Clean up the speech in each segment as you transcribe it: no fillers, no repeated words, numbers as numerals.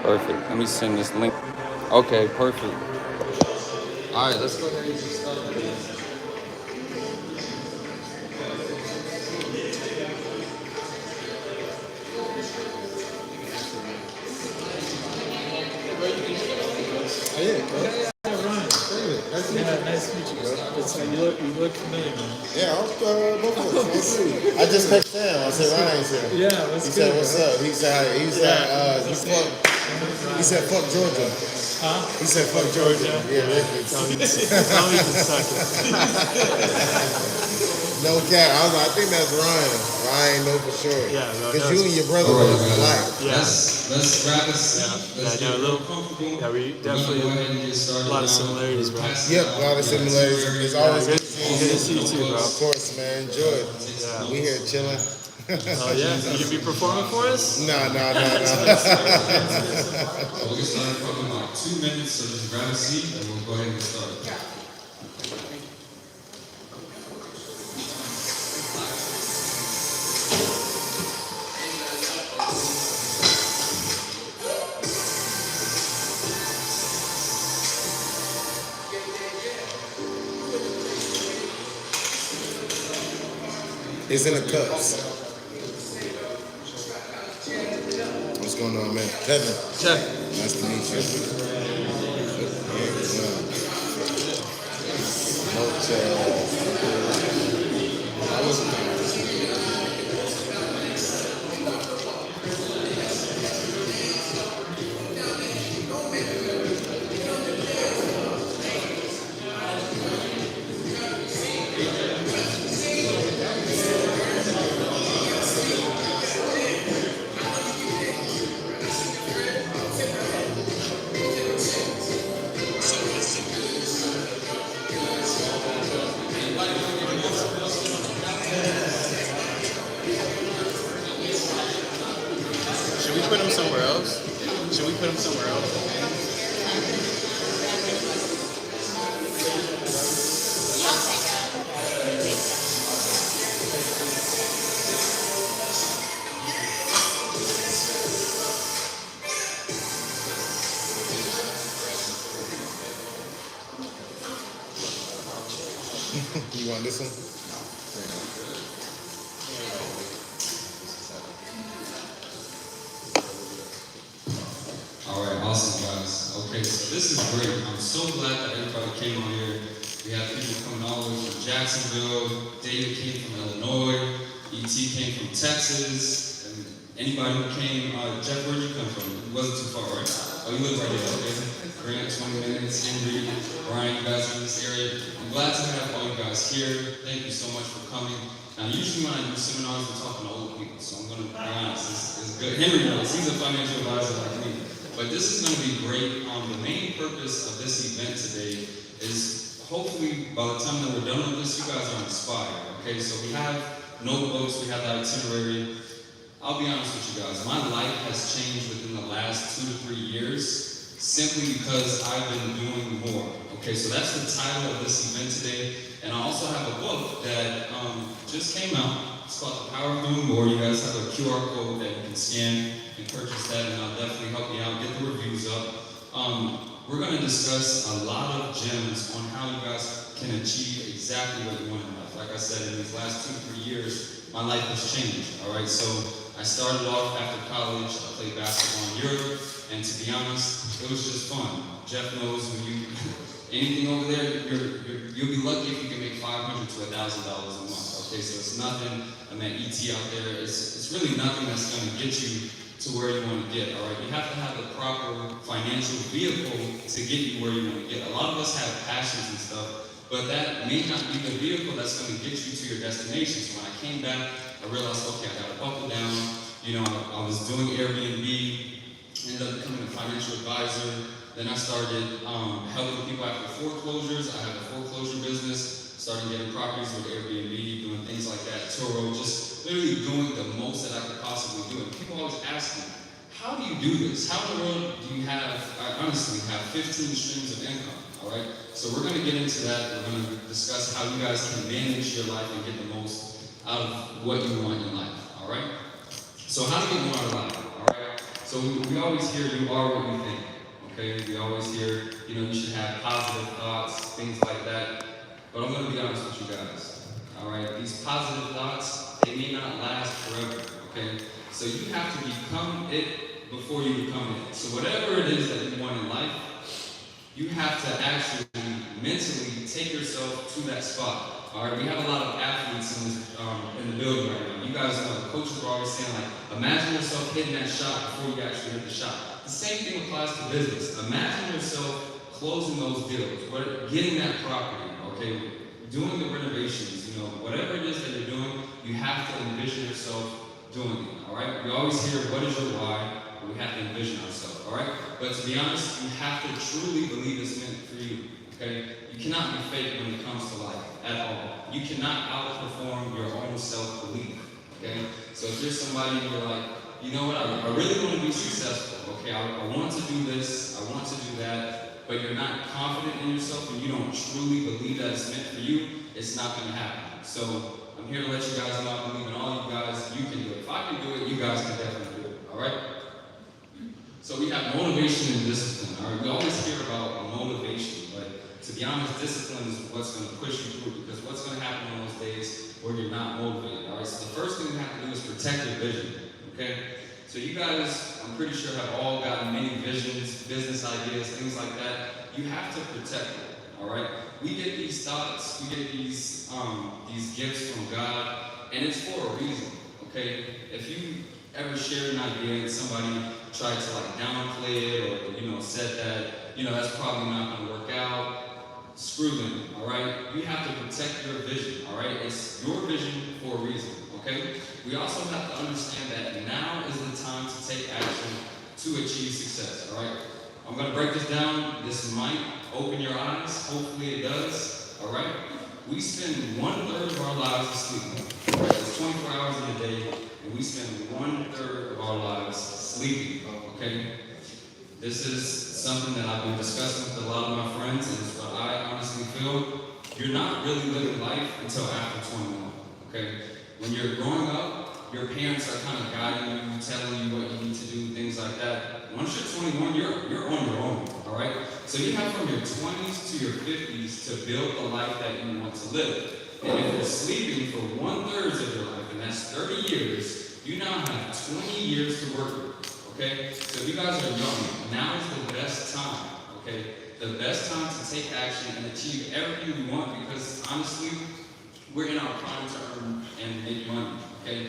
Perfect. Let me send this link. Okay, perfect. All right, let's go ahead and get started. Oh, yeah, bro. Yeah, Ryan. David, nice to meet you. Nice to meet you, bro. You look familiar, man. Yeah, I'm both of us. I just texted Sam. I said Ryan's here. Yeah, what's he good, said, "What's up?" He said, "He said, fuck Georgia." Huh? He said, "Fuck Georgia." Yeah, records. No, he's just sucking. No cap. I think that's Ryan. Ryan know for sure. Yeah, because you and your brother were alike. Yeah. Let's grab a seat. Let's get a little comfortable. Yeah, we definitely go ahead and get started. A lot of similarities, bro. Yep, a lot of similarities. It's always good to see you too, bro. Of course, man. Enjoy it. Yeah. We here chilling. Oh yeah, you gonna be performing for us? No. We'll get started in about 2 minutes, so just grab a seat and we'll go ahead and get started. It's in the cups. What's going on, man? Kevin. Check. Nice to meet you. Should we put him somewhere else? Should we put him somewhere else? You want this one? All right, awesome, guys. Okay, so this is great. I'm so glad that everybody came on here. We have people coming all the way from Jacksonville. David came from Illinois. ET came from Texas. And anybody who came, Jeff, where'd you come from? It wasn't too far, right? Oh, you live right here, okay. Grant, 20 minutes. Henry, Brian, you guys are in this area. I'm glad to have all you guys here. Thank you so much for coming. Now, usually when I do seminars, we're talking to old people, so I'm going to be honest. It's good. Henry knows. He's a financial advisor like me. But this is going to be great. The main purpose of this event today is hopefully by the time that we're done with this, you guys are inspired. Okay, so we have notebooks, we have the itinerary. I'll be honest with you guys, my life has changed within the last 2 to 3 years simply because I've been doing more. Okay, so that's the title of this event today. And I also have a book that just came out. It's called The Power of Doing More. You guys have a QR code that you can scan and purchase that, and I'll definitely help you out, get the reviews up. We're going to discuss a lot of gems on how you guys can achieve exactly what you want in life. Like I said, in these last 2 to 3 years, my life has changed, all right? So I started off after college, I played basketball in Europe, and to be honest, it was just fun. Jeff knows when you, anything over there, you'll be lucky if you can make $500 to $1,000 a month, okay? So it's nothing, I met ET out there, it's really nothing that's going to get you to where you want to get, all right? You have to have the proper financial vehicle to get you where you want to get. A lot of us have passions and stuff, but that may not be the vehicle that's going to get you to your destination. So when I came back, I realized, okay, I got to buckle down. You know, I was doing Airbnb, ended up becoming a financial advisor. Then I started helping people after foreclosures. I have a foreclosure business, started getting properties with Airbnb, doing things like that, Turo, just literally doing the most that I could possibly do. And people always ask me, how do you do this? How in the world do you have, I honestly have 15 streams of income, all right? So we're gonna get into that. We're gonna discuss how you guys can manage your life and get the most out of what you want in life, all right? So how to get more out of life, all right? So we always hear you are what you think, okay? We always hear, you should have positive thoughts, things like that. But I'm gonna be honest with you guys, all right? These positive thoughts, they may not last forever, okay? So you have to become it before you become it. So whatever it is that you want in life, you have to actually mentally take yourself to that spot. All right, we have a lot of athletes in the building right now. You guys know the coaches are always saying, like, imagine yourself hitting that shot before you actually hit the shot. The same thing applies to business. Imagine yourself closing those deals, getting that property, okay, doing the renovations, whatever it is that you're doing, you have to envision yourself doing it, all right? We always hear, what is your why? We have to envision ourselves, all right? But to be honest, you have to truly believe it's meant for you, okay? You cannot be fake when it comes to life, at all. You cannot outperform your own self-belief, okay? So if you're somebody and you're like, you know what, I really want to be successful, okay? I want to do this, I want to do that, but you're not confident in yourself and you don't truly believe that it's meant for you, it's not going to happen. So I'm here to let you guys know I believe in all you guys. You can do it. If I can do it, you guys can definitely do it, all right? So we have motivation and discipline, all right? We always hear about motivation, but to be honest, discipline is what's going to push you through, because what's going to happen on those days where you're not motivated, all right? So the first thing we have to do is protect your vision, okay? So you guys, I'm pretty sure, have all gotten many visions, business ideas, things like that. You have to protect it, all right? We get these thoughts, we get these gifts from God, and it's for a reason, okay? If you ever shared an idea and somebody tried to downplay it or said that that's probably not going to work out, screw them, all right? You have to protect your vision, all right? It's your vision for a reason, okay? We also have to understand that now is the time to take action to achieve success, all right? I'm going to break this down. This might open your eyes. Hopefully it does, all right? We spend 1/3 of our lives asleep, all right? It's 24 hours in a day, and we spend 1/3 of our lives sleeping, okay? This is something that I've been discussing with a lot of my friends, and it's what I honestly feel. You're not really living life until after 21, okay? When you're growing up, your parents are kind of guiding you, telling you what you need to do, things like that. Once you're 21, you're on your own, all right? So you have from your 20s to your 50s to build the life that you want to live. And if you're sleeping for 1/3 of your life, and that's 30 years, you now have 20 years to work with, okay? So if you guys are young, now is the best time, okay? The best time to take action and achieve everything you want, because honestly, we're in our prime to earn and make money, okay?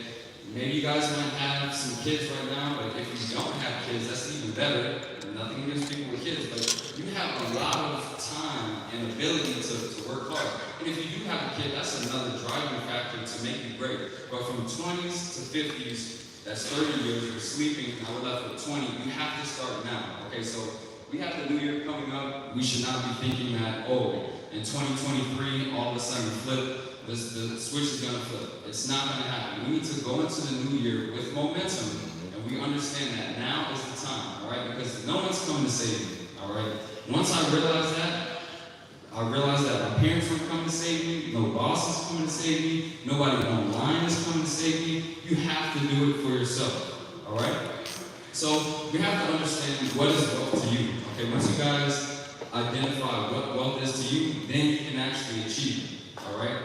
Maybe you guys might have some kids right now, but if you don't have kids, that's even better. Nothing against people with kids, but you have a lot of time and ability to work hard. And if you do have a kid, that's another driving factor to make you great. But from 20s to 50s, that's 30 years, you're sleeping, now we're left with 20. You have to start now, okay? So we have the new year coming up. We should not be thinking that, in 2023, all of a sudden the switch is going to flip. It's not going to happen. We need to go into the new year with momentum, and we understand that now is the time, all right? Because no one's coming to save me, all right? Once I realized that my parents weren't coming to save me, no boss is coming to save me, nobody online is coming to save me. You have to do it for yourself, all right? So we have to understand what is wealth to you, okay? Once you guys identify what wealth is to you, then you can actually achieve it, all right?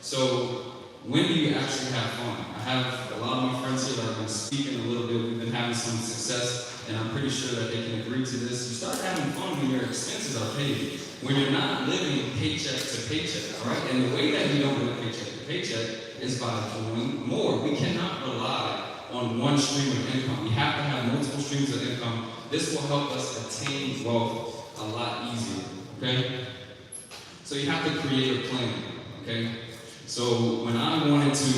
So when do you actually have fun? I have a lot of my friends here that have been speaking a little bit. We've been having some success, and I'm pretty sure that they can agree to this. You start having fun when your expenses are paid, when you're not living paycheck to paycheck, all right? And the way that you don't live paycheck to paycheck is by doing more. We cannot rely on one stream of income. We have to have multiple streams of income. This will help us attain wealth a lot easier, okay? So you have to create a plan, okay? So when I wanted to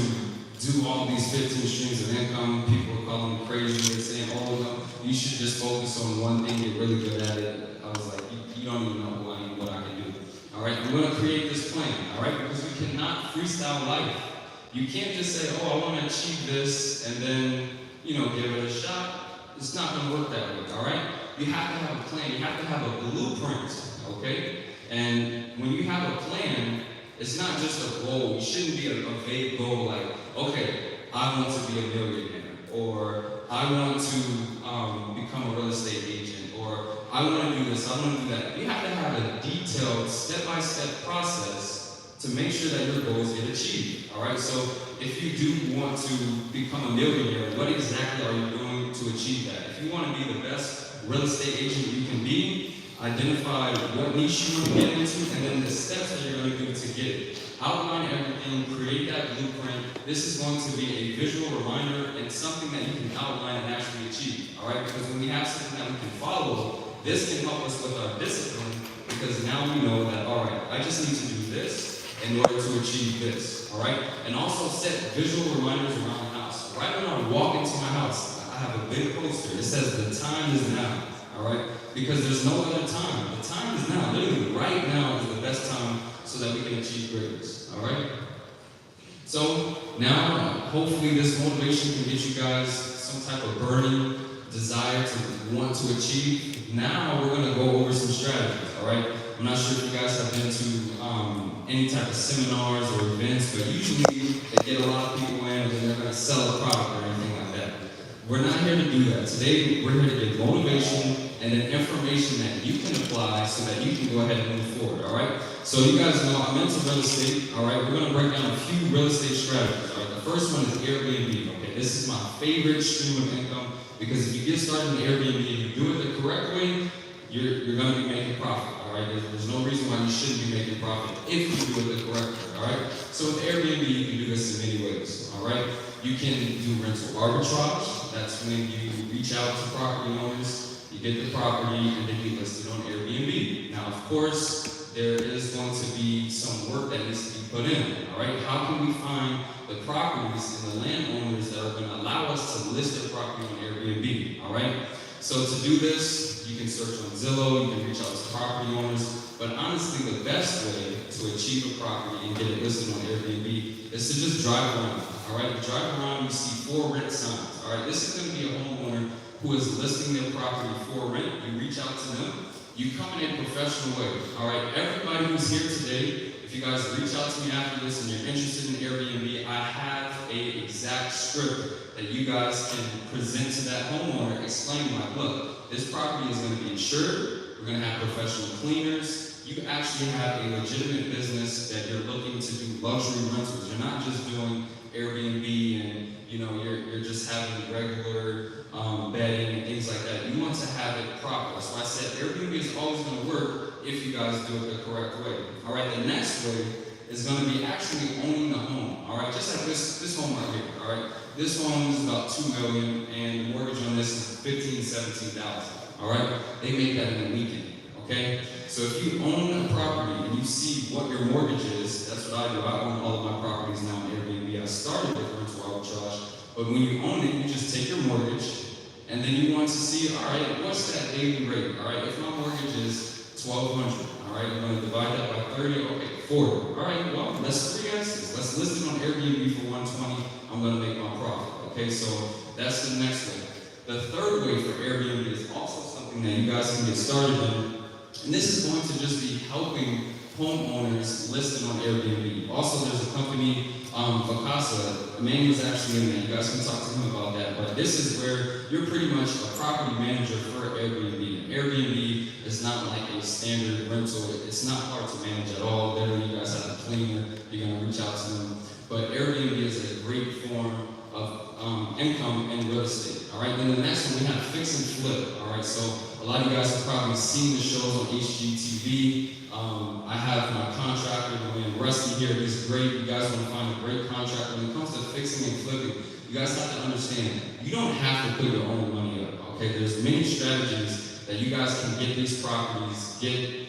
do all these 15 streams of income, people were calling me crazy and saying, no, you should just focus on one thing, get really good at it. I was like, you don't even know who I am, what I can do. All right, I'm gonna create this plan, all right? Because we cannot freestyle life. You can't just say, I wanna achieve this, and then, give it a shot. It's not gonna work that way, all right? You have to have a plan, you have to have a blueprint, okay? And when you have a plan, it's not just a goal. It shouldn't be a vague goal like, okay, I want to be a millionaire, or I want to become a real estate agent, or I want to do this, I want to do that. You have to have a detailed, step-by-step process to make sure that your goals get achieved, all right? So if you do want to become a millionaire, what exactly are you doing to achieve that? If you want to be the best real estate agent you can be, identify what niche you want to get into, and then the steps that you're going to do to get it. Outline everything, create that blueprint. This is going to be a visual reminder and something that you can outline and actually achieve, all right? Because when we have something that we can follow, this can help us with our discipline, because now we know that, all right, I just need to do this in order to achieve this, all right? And also set visual reminders around the house. Right when I walk into my house, I have a big poster. It says, the time is now, all right? Because there's no other time. The time is now. Literally, right now is the best time so that we can achieve greatness, all right? So now, hopefully this motivation can get you guys some type of burning desire to want to achieve. Now we're gonna go over some strategies, all right? I'm not sure if you guys have been to any type of seminars or events, but usually they get a lot of people in and then they're gonna sell a product or anything like that. We're not here to do that. Today, we're here to give motivation and then information that you can apply so that you can go ahead and move forward, all right? So you guys know I'm into real estate, all right? We're gonna break down a few real estate strategies, all right? The first one is Airbnb, okay? This is my favorite stream of income because if you get started in Airbnb and you do it the correct way, you're gonna be making profit, all right? There's no reason why you shouldn't be making profit if you do it the correct way, all right? So with Airbnb, you can do this in many ways, all right? You can do rental arbitrage. That's when you reach out to property owners, you get the property, and then you list it on Airbnb. Now, of course, there is going to be some work that needs to be put in, all right? How can we find the properties and the landowners that are going to allow us to list their property on Airbnb, all right? So to do this, you can search on Zillow, you can reach out to property owners, but honestly, the best way to achieve a property and get it listed on Airbnb is to just drive around, all right? You drive around, you see for rent signs, all right? This is going to be a homeowner who is listing their property for rent. You reach out to them, you come in a professional way, all right? Everybody who's here today, if you guys reach out to me after this and you're interested in Airbnb, I have an exact script that you guys can present to that homeowner, explaining like, look, this property is going to be insured, we're going to have professional cleaners, you actually have a legitimate business that you're looking to do luxury rentals. You're not just doing Airbnb and you're just having regular bedding and things like that. You want to have it proper. That's why I said Airbnb is always going to work if you guys do it the correct way. All right, the next way is going to be actually owning the home. All right, just like this home right here. All right, this home is about $2 million, and the mortgage on this is $17,000, $17,000. All right, they make that in a weekend. Okay, so if you own a property and you see what your mortgage is, that's what I do. I own all of my properties now on Airbnb. I started with rental arbitrage, but when you own it, you just take your mortgage, and then you want to see, all right, what's that daily rate? All right, if my mortgage is $1,200, all right, I'm going to divide that by 30, okay, 40. All right, well, let's 3x this. Let's list it on Airbnb for $120. I'm going to make my profit. Okay, so that's the next way. The third way for Airbnb is also something that you guys can get started in. And this is going to just be helping homeowners listed on Airbnb. Also, there's a company, Vacasa. Emmanuel's actually in there. You guys can talk to him about that. But this is where you're pretty much a property manager for Airbnb. And Airbnb is not like a standard rental. It's not hard to manage at all. Literally, you guys have a cleaner. You're going to reach out to them. But Airbnb is a great form of income in real estate. All right. Then the next one we have fix and flip. All right. So a lot of you guys have probably seen the shows on HGTV. I have my contractor, my man Rusty here. He's great. You guys want to find a great contractor. When it comes to fixing and flipping, you guys have to understand, you don't have to put your own money up. Okay. There's many strategies that you guys can get these properties, get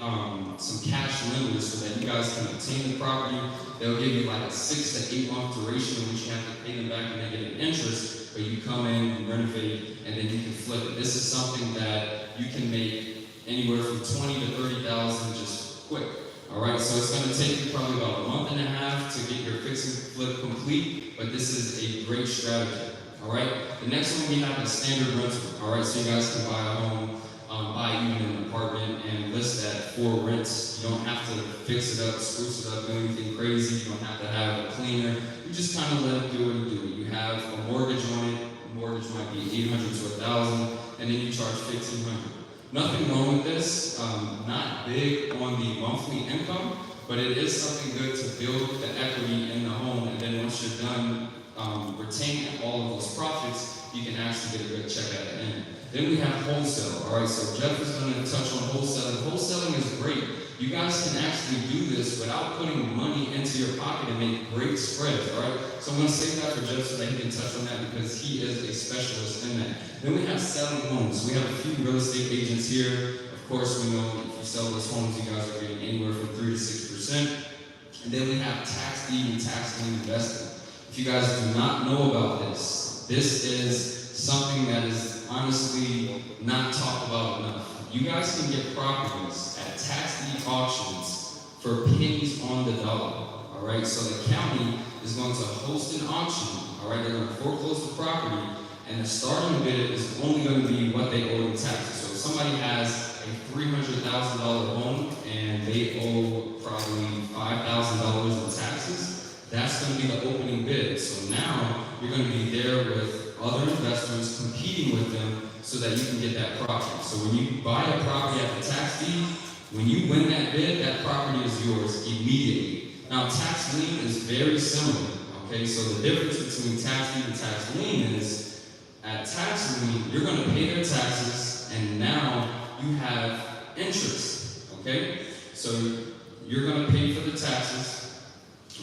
some cash lenders so that you guys can obtain the property. They'll give you like a 6 to 8 month duration in which you have to pay them back and they get an interest, but you come in, you renovate, and then you can flip it. This is something that you can make anywhere from $20,000 to $30,000 just quick. All right, so it's going to take you probably about a month and a half to get your fix and flip complete, but this is a great strategy. All right, the next one we have is standard rental. All right, so you guys can buy a home, buy even an apartment and list that for rents. You don't have to fix it up, spruce it up, do anything crazy. You don't have to have a cleaner. You just kind of let it do what it do. You have a mortgage on it. mortgage might be $800 to $1,000, and then you charge $1,500. Nothing wrong with this. Not big on the monthly income, but it is something good to build the equity in the home, and then once you're done retaining all of those profits, you can actually get a good check at the end. Then we have wholesale. All right, so Jeff is going to touch on wholesaling. Wholesaling is great. You guys can actually do this without putting money into your pocket and make great spreads. All right, so I'm going to save that for Jeff so that he can touch on that because he is a specialist in that. Then we have selling homes. We have a few real estate agents here. Of course, we know if you sell those homes, you guys are getting anywhere from 3 to 6%. And then we have tax deed and tax lien investing. If you guys do not know about this, this is something that is honestly not talked about enough. You guys can get properties at tax deed auctions for pennies on the dollar. All right, so the county is going to host an auction. All right, they're going to foreclose the property, and the starting bid is only going to be what they owe in taxes. So if somebody has a $300,000 home and they owe probably $5,000 in taxes, that's going to be the opening bid. So now you're going to be there with other investors competing with them so that you can get that property. So when you buy a property at the tax deed, when you win that bid, that property is yours immediately. Now tax lien is very similar. Okay, so the difference between tax deed and tax lien is at tax lien, you're going to pay their taxes and now you have interest. Okay, so you're going to pay for the taxes.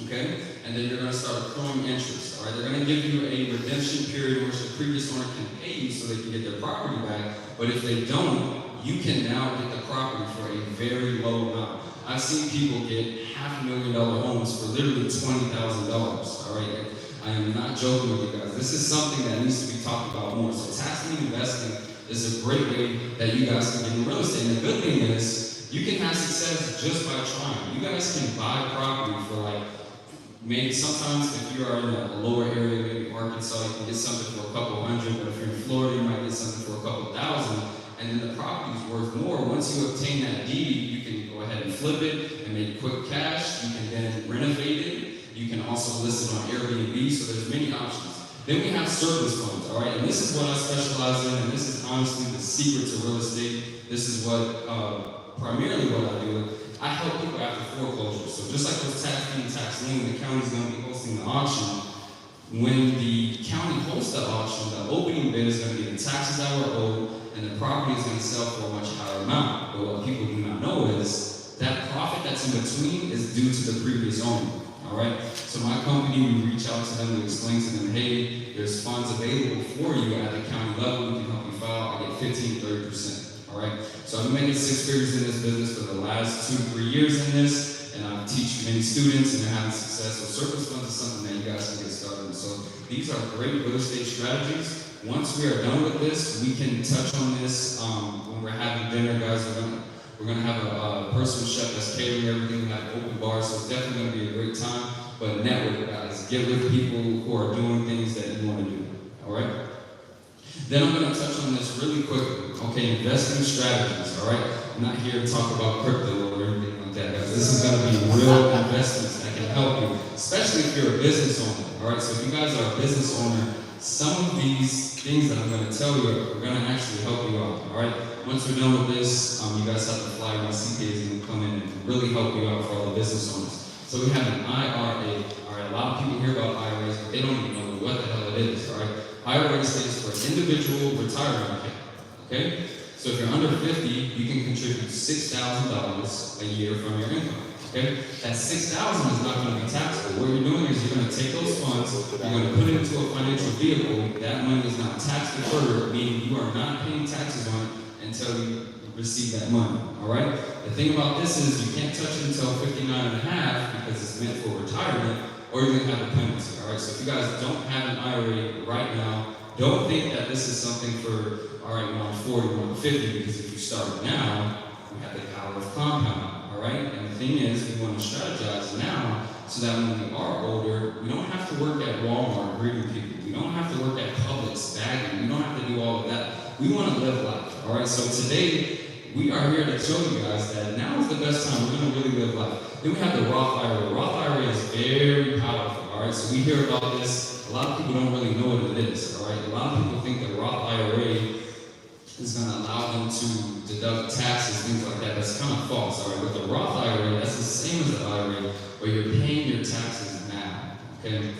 Okay, and then you're going to start accruing interest. All right, they're going to give you a redemption period in which the previous owner can pay you so they can get their property back. But if they don't, you can now get the property for a very low amount. I've seen people get $500,000 homes for literally $20,000. All right, I am not joking with you guys. This is something that needs to be talked about more. So tax lien investing is a great way that you guys can get in real estate. And the good thing is, you can have success just by trying. You guys can buy property for like, maybe sometimes if you are in a lower area, maybe Arkansas, you can get something for a couple hundred, but if you're in Florida, you might get something for a couple thousand, and then the property is worth more. Once you obtain that deed, you can go ahead and flip it and make quick cash. You can then renovate it. You can also list it on Airbnb, so there's many options. Then we have surplus funds, all right? And this is what I specialize in, and this is honestly the secret to real estate. This is what, primarily what I do. I help people after foreclosure. So just like with tax deed and tax lien, the county's going to be hosting the auction. When the county hosts the auction, the opening bid is going to be the taxes that were owed, and the property is going to sell for a much higher amount. But what people do not know is that profit that's in between is due to the previous owner. All right. So my company, we reach out to them, we explain to them, hey, there's funds available for you at the county level. We can help you file. I get 15-30%. All right, so I've been making 6 figures in this business for the last 2-3 years in this, and I teach many students, and they're having success. So surplus funds is something that you guys can get started with. So these are great real estate strategies. Once we are done with this, we can touch on this when we're having dinner, guys. We're gonna have a personal chef that's catering everything. We have open bars, so it's definitely gonna be a great time. But network, guys, get with people who are doing things that you want to do. All right. Then I'm going to touch on this really quickly. Okay, investing strategies, all right? I'm not here to talk about crypto or anything like that, guys. This is going to be real investments that can help you, especially if you're a business owner, all right? So if you guys are a business owner, some of these things that I'm going to tell you are going to actually help you out, all right? Once we're done with this, you guys have to fly my CPAs and come in and really help you out for all the business owners. So we have an IRA, all right? A lot of people hear about IRAs, but they don't even know what the hell it is, all right? IRA stands for Individual Retirement Account, okay? So if you're under 50, you can contribute $6,000 a year from your income, okay? That $6,000 is not going to be taxable. What you're doing is you're going to take those funds, you're going to put it into a financial vehicle. That money is not tax deferred, meaning you are not paying taxes on it until you receive that money, all right? The thing about this is you can't touch it until 59 and a half because it's meant for retirement, or you're going to have a penalty, all right? So if you guys don't have an IRA right now, don't think that this is something for, all right, when I'm 40, when I'm 50, because if you start now, we have the power of compound, all right? And the thing is, we want to strategize now so that when we are older, we don't have to work at Walmart greeting people. We don't have to work at Publix bagging. We don't have to do all of that. We want to live life, all right? So today, we are here to show you guys that now is the best time. We're going to really live life. Then we have the Roth IRA. The Roth IRA is very powerful, all right? So we hear about this a lot of people don't really know what it is, all right? A lot of people think the Roth IRA is going to allow them to deduct taxes, things like that. That's kind of false, all right? With the Roth IRA, that's the same as the IRA, where you're paying your taxes now, okay?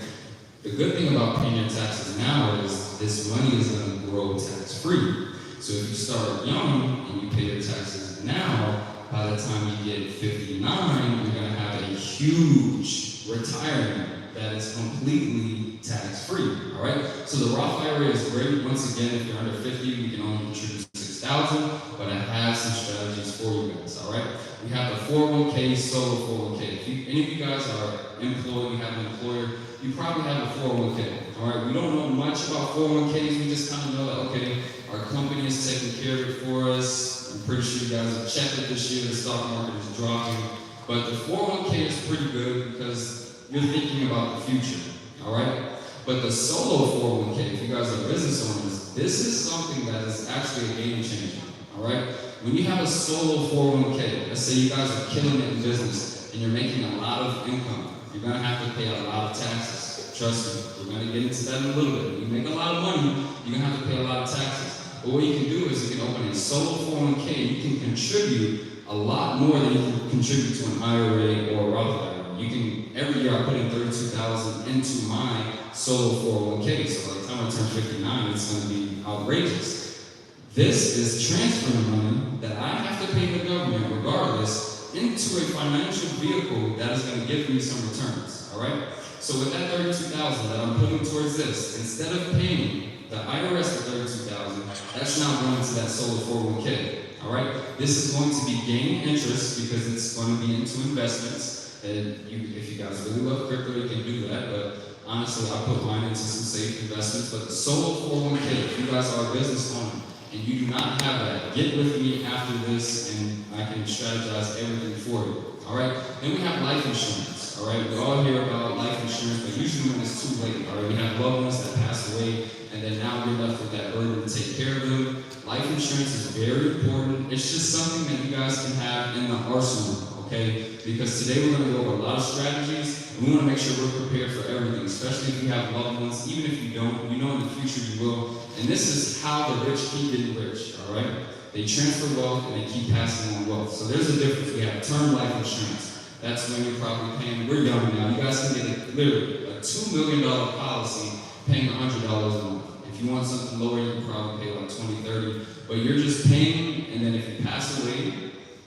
The good thing about paying your taxes now is this money is going to grow tax-free. So if you start young and you pay your taxes now, by the time you get 59, you're going to have a huge retirement that is completely tax-free, all right? So the Roth IRA is great. Once again, if you're under 50, you can only contribute $6,000, but I have some strategies for you guys, all right? We have the 401k, solo 401k. If any of you guys are employed, you have an employer, you probably have a 401k, all right? We don't know much about 401ks. We just kind of know that, okay, our company is taking care of it for us. I'm pretty sure you guys have checked it this year. The stock market is dropping. But the 401k is pretty good because you're thinking about the future, all right? But the solo 401k, if you guys are business owners, this is something that is actually a game changer, all right? When you have a solo 401k, let's say you guys are killing it in business and you're making a lot of income, you're gonna have to pay a lot of taxes. Trust me, we're gonna get into that in a little bit. When you make a lot of money, you're gonna have to pay a lot of taxes. But what you can do is you can open a solo 401k, you can contribute a lot more than you can contribute to an IRA or a Roth IRA. You can, every year I put in $32,000 into my solo 401k, so by the time I turn 59, it's going to be outrageous. This is transferring money that I have to pay the government regardless into a financial vehicle that is going to give me some returns, all right? So with that $32,000 that I'm putting towards this, instead of paying the IRS the $32,000, that's now going to that solo 401k, all right? This is going to be gaining interest because it's going to be into investments. And if you guys really love crypto, you can do that, but honestly, I put mine into some safe investments. But the solo 401k, if you guys are a business owner and you do not have that, get with me after this and I can strategize everything for you, all right? Then we have life insurance, all right? We all hear about life insurance, but usually when it's too late, all right? We have loved ones that pass away, and then now we're left with that burden to take care of them. Life insurance is very important. It's just something that you guys can have in the arsenal, okay? Because today we're going to go over a lot of strategies, and we want to make sure we're prepared for everything, especially if you have loved ones. Even if you don't, we know in the future you will. And this is how the rich keep getting rich, all right? They transfer wealth and they keep passing on wealth. So there's a difference. We have term life insurance. That's when you're probably paying, we're young now, you guys can get literally a $2 million policy paying $100 a month. If you want something lower, you can probably pay like $20, $30, but you're just paying, and then if you pass away,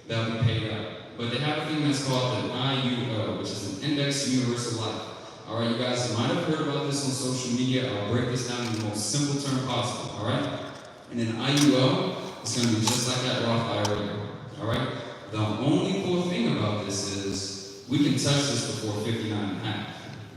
that'll be paid out. But they have a thing that's called an IUL, which is an Index Universal Life. All right, you guys might have heard about this on social media. I'll break this down in the most simple term possible, all right? And an IUL is going to be just like that Roth IRA, all right? The only cool thing about this is we can touch this before 59 and a half,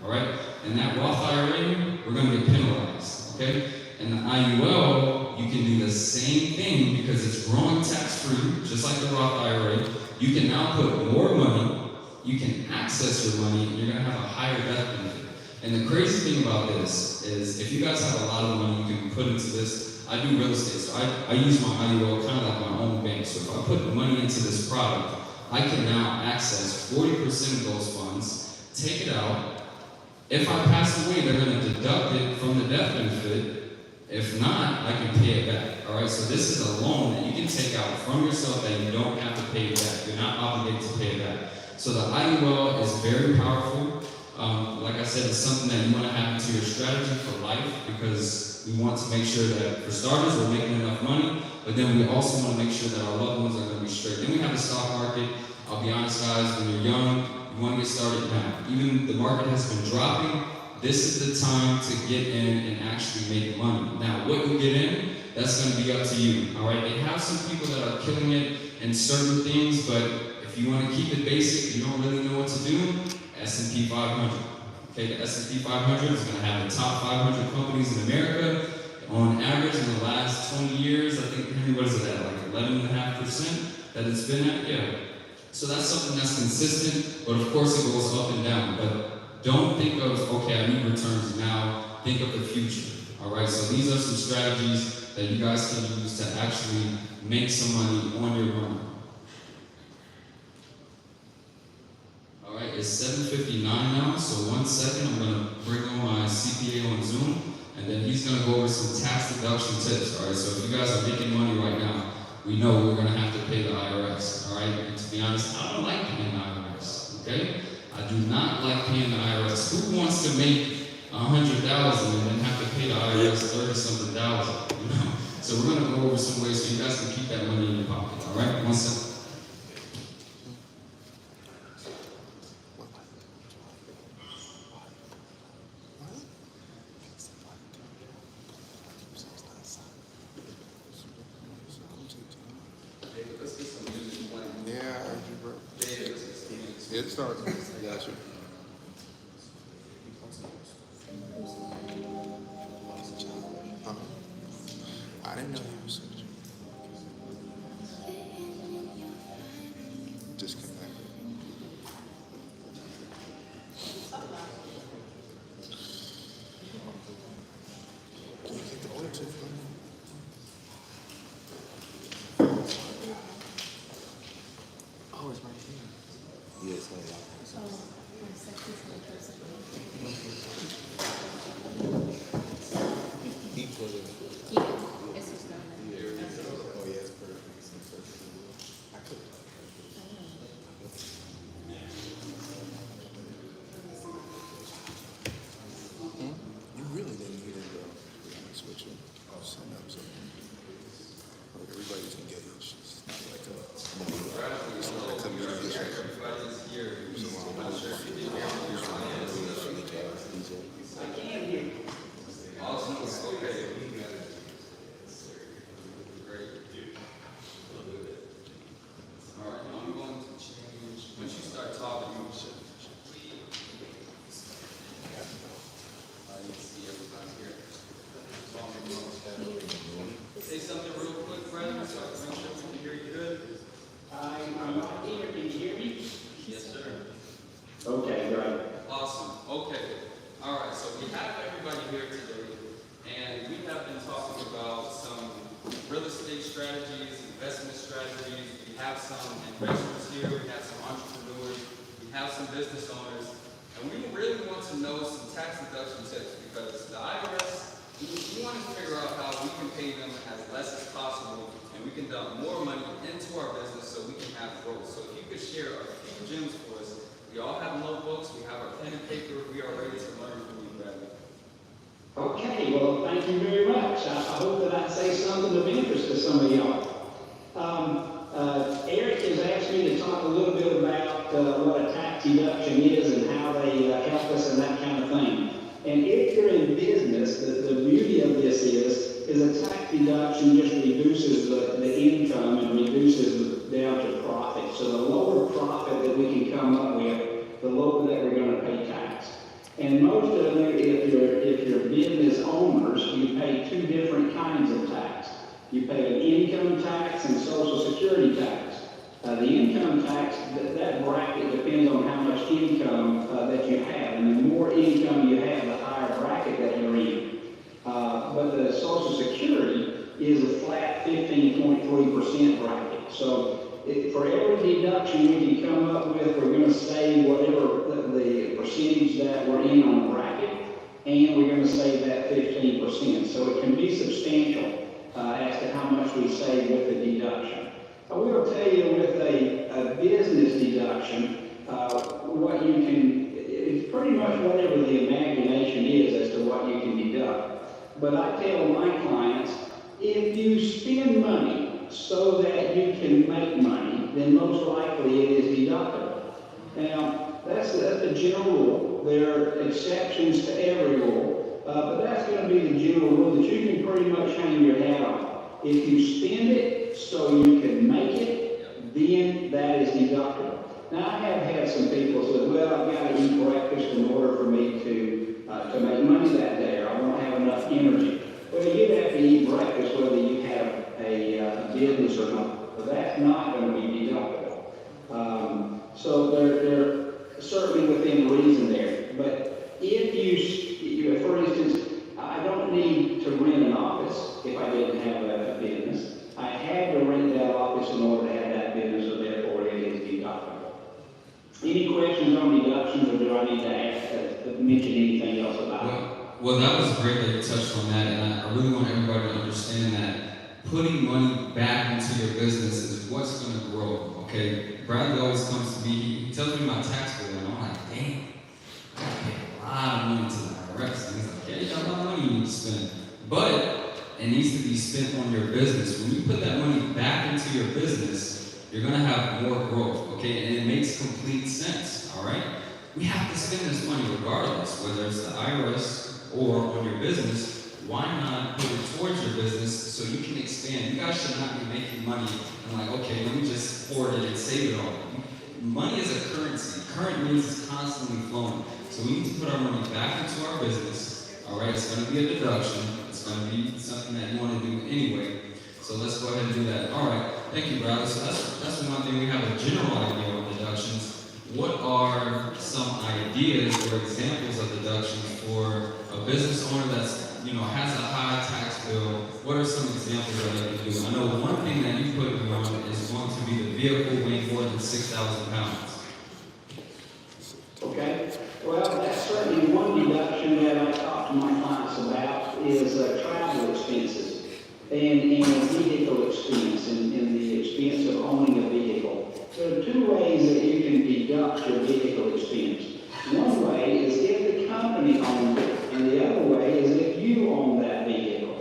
all right? And that Roth IRA, we're going to get penalized, okay? And the IUL, you can do the same thing because it's growing tax-free, just like the Roth IRA. You can now put more money, you can access your money, and you're going to have a higher death benefit. And the crazy thing about this is if you guys have a lot of money you can put into this, I do real estate, so I use my IUL kind of like my own bank. So if I put money into this product, I can now access 40% of those funds, take it out. If I pass away, they're going to deduct it from the death benefit. If not, I can pay it back, all right? So this is a loan that you can take out from yourself that you don't have to pay it back. You're not obligated to pay it back. So the IUL is very powerful. Like I said, it's something that you want to have into your strategy for life because we want to make sure that, for starters, we're making enough money, but then we also want to make sure that our loved ones are going to be straight. Then we have the stock market. I'll be honest, guys, when you're young, you want to get started now. Even the market has been dropping. This is the time to get in and actually make money. Now, what you get in, that's going to be up to you, all right? They have some people that are killing it in certain things, but if you want to keep it basic, you don't really know what to do, S&P 500. Okay, the S&P 500 is going to have the top 500 companies in America. On average, in the last 20 years, I think, what is it at, like 11.5% that it's been at? Yeah. So that's something that's consistent, but of course it goes up and down. But don't think of, okay, I need returns now. Think of the future, all right? So these are some strategies that you guys can use to actually make some money on your money. All right, It's 7:59 now, so 1 second, I'm gonna bring on my CPA on Zoom, and then he's gonna go over some tax deduction tips, all right? So if you guys are making money right now, we know we're gonna have to pay the IRS, all right? And to be honest, I don't like paying the IRS, okay? I do not like paying the IRS. Who wants to make 100,000 and then have to pay the IRS 30-something thousand, you know? So we're gonna go over some ways so you guys can keep that money in your pocket, all right? 1 second. It starts. Gotcha. I didn't know he was such a disconnected. Can you get the oil tip from me? Oh, it's right here. Yeah, it's like that. He put it. Yeah, it's just not. Oh, yeah, it's perfect. I could. You really didn't need it, though. Switch it. Send up something. Everybody's engaged. It's not like a community issue. Everybody's here. I can't hear you. Awesome. Okay. Great. All right, I'm going to change. Once you start talking, you should you can see everybody here. Say something real quick, Brandon, so I can make sure we can hear you good. I'm not here. Can you hear me? Yes, sir. Okay, great. Awesome. Okay. All right. So we have everybody here today, and we have been talking about some real estate strategies, investment strategies. We have some investors here. We have some entrepreneurs. We have some business owners, and we really want to know some tax deduction tips because the IRS. We want to figure out how we can pay them as less as possible, and we can dump more money into our business so we can have growth. So if you could share a few gems for us. We all have notebooks, we have our pen and paper, we are ready to learn from you, Bradley. Okay, well, thank you very much. I hope that I say something of interest to some of y'all. Eric has asked me to talk a little bit about what a tax deduction is and how they help us and that kind of thing. And if you're in business, the beauty of this is a tax deduction just reduces the income and reduces down to profit. So the lower profit that we can come up with, the lower that we're going to pay tax. And most of them, if you're business owners, you pay two different kinds of tax. You pay an income tax and Social Security tax. The income tax, that bracket depends on how much income that you have. And the more income you have, the higher bracket that you're in. But the Social Security is a flat 15.3% bracket. So for every deduction we can come up with, we're going to save whatever the percentage that we're in on the bracket, and we're going to save that 15%. So it can be substantial as to how much we save with the deduction. I will tell you with a business deduction, what you can, it's pretty much whatever the imagination is as to what you can deduct. But I tell my clients, if you spend money so that you can make money, then most likely it is deductible. Now, that's the general rule. There are exceptions to every rule, but that's going to be the general rule that you can pretty much hang your hat on. If you spend it so you can make it, then that is deductible. Now, I have had some people say, well, I've got to eat breakfast in order for me to make money that day, or I won't have enough energy. Well, you'd have to eat breakfast whether you have a business or not, but that's not going to be deductible. So they're certainly within reason there. But if you, for instance, I don't need to rent an office if I didn't have a business. I had to rent that office in order to have that business, so therefore it is deductible. Any questions on deduction? mention anything else about it. Well, that was great that you touched on that, and I really want everybody to understand that putting money back into your business is what's going to grow, okay? Bradley always comes to me, he tells me my tax bill, and I'm like, dang, I pay a lot of money to the IRS. And he's like, yeah, you got a lot of money you need to spend. But it needs to be spent on your business. When you put that money back into your business, you're going to have more growth, okay? And it makes complete sense, all right? We have to spend this money regardless, whether it's the IRS or on your business. Why not put it towards your business so you can expand? You guys should not be making money and like, okay, let me just hoard it and save it all. Money is a currency. Current means it's constantly flowing. So we need to put our money back into our business. All right, it's going to be a deduction. It's going to be something that you want to do anyway. So let's go ahead and do that. All right, thank you, Bradley. So that's one thing. We have a general idea on deductions. What are some ideas or examples of deductions for a business owner that's, has a high tax bill? What are some examples that they can do? I know one thing that you put me on is going to be the vehicle weighing more than 6,000 pounds. Okay. Well, that's certainly one deduction that I talk to my clients about is travel expenses and vehicle expense and the expense of owning a vehicle. There are two ways that you can deduct your vehicle expense. One way is if the company owns it, and the other way is if you own that vehicle.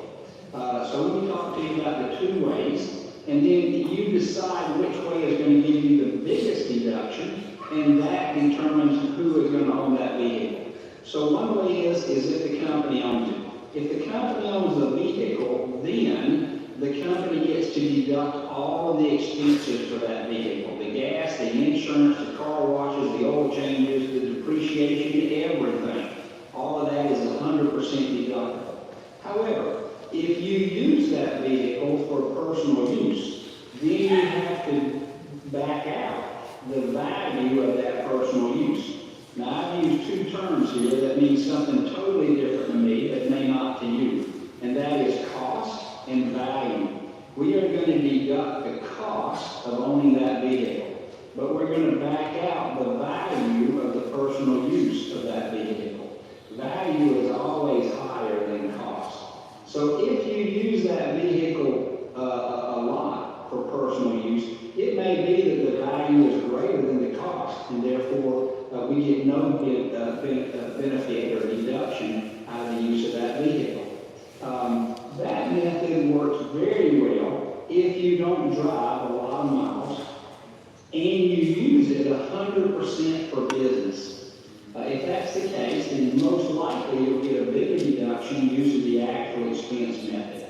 So let me talk to you about the two ways, and then you decide which way is going to give you the biggest deduction, and that determines who is going to own that vehicle. So one way is if the company owns it. If the company owns the vehicle, then the company gets to deduct all of the expenses for that vehicle. The gas, the insurance, the car washes, the oil changes, the depreciation, everything. All of that is 100% deductible. However, if you use that vehicle for personal use, then you have to back out the value of that personal use. Now, I've used two terms here that mean something totally different to me, but may not to you, and that is cost and value. We are going to deduct the cost of owning that vehicle, but we're going to back out the value of the personal use of that vehicle. Value is always higher than cost. So if you use that vehicle a lot for personal use, it may be that the value is greater than the cost, and therefore we get no benefit or deduction out of the use of that vehicle. That method works very well if you don't drive a lot of miles and you use it 100% for business. If that's the case, then most likely you'll get a bigger deduction using the actual expense method.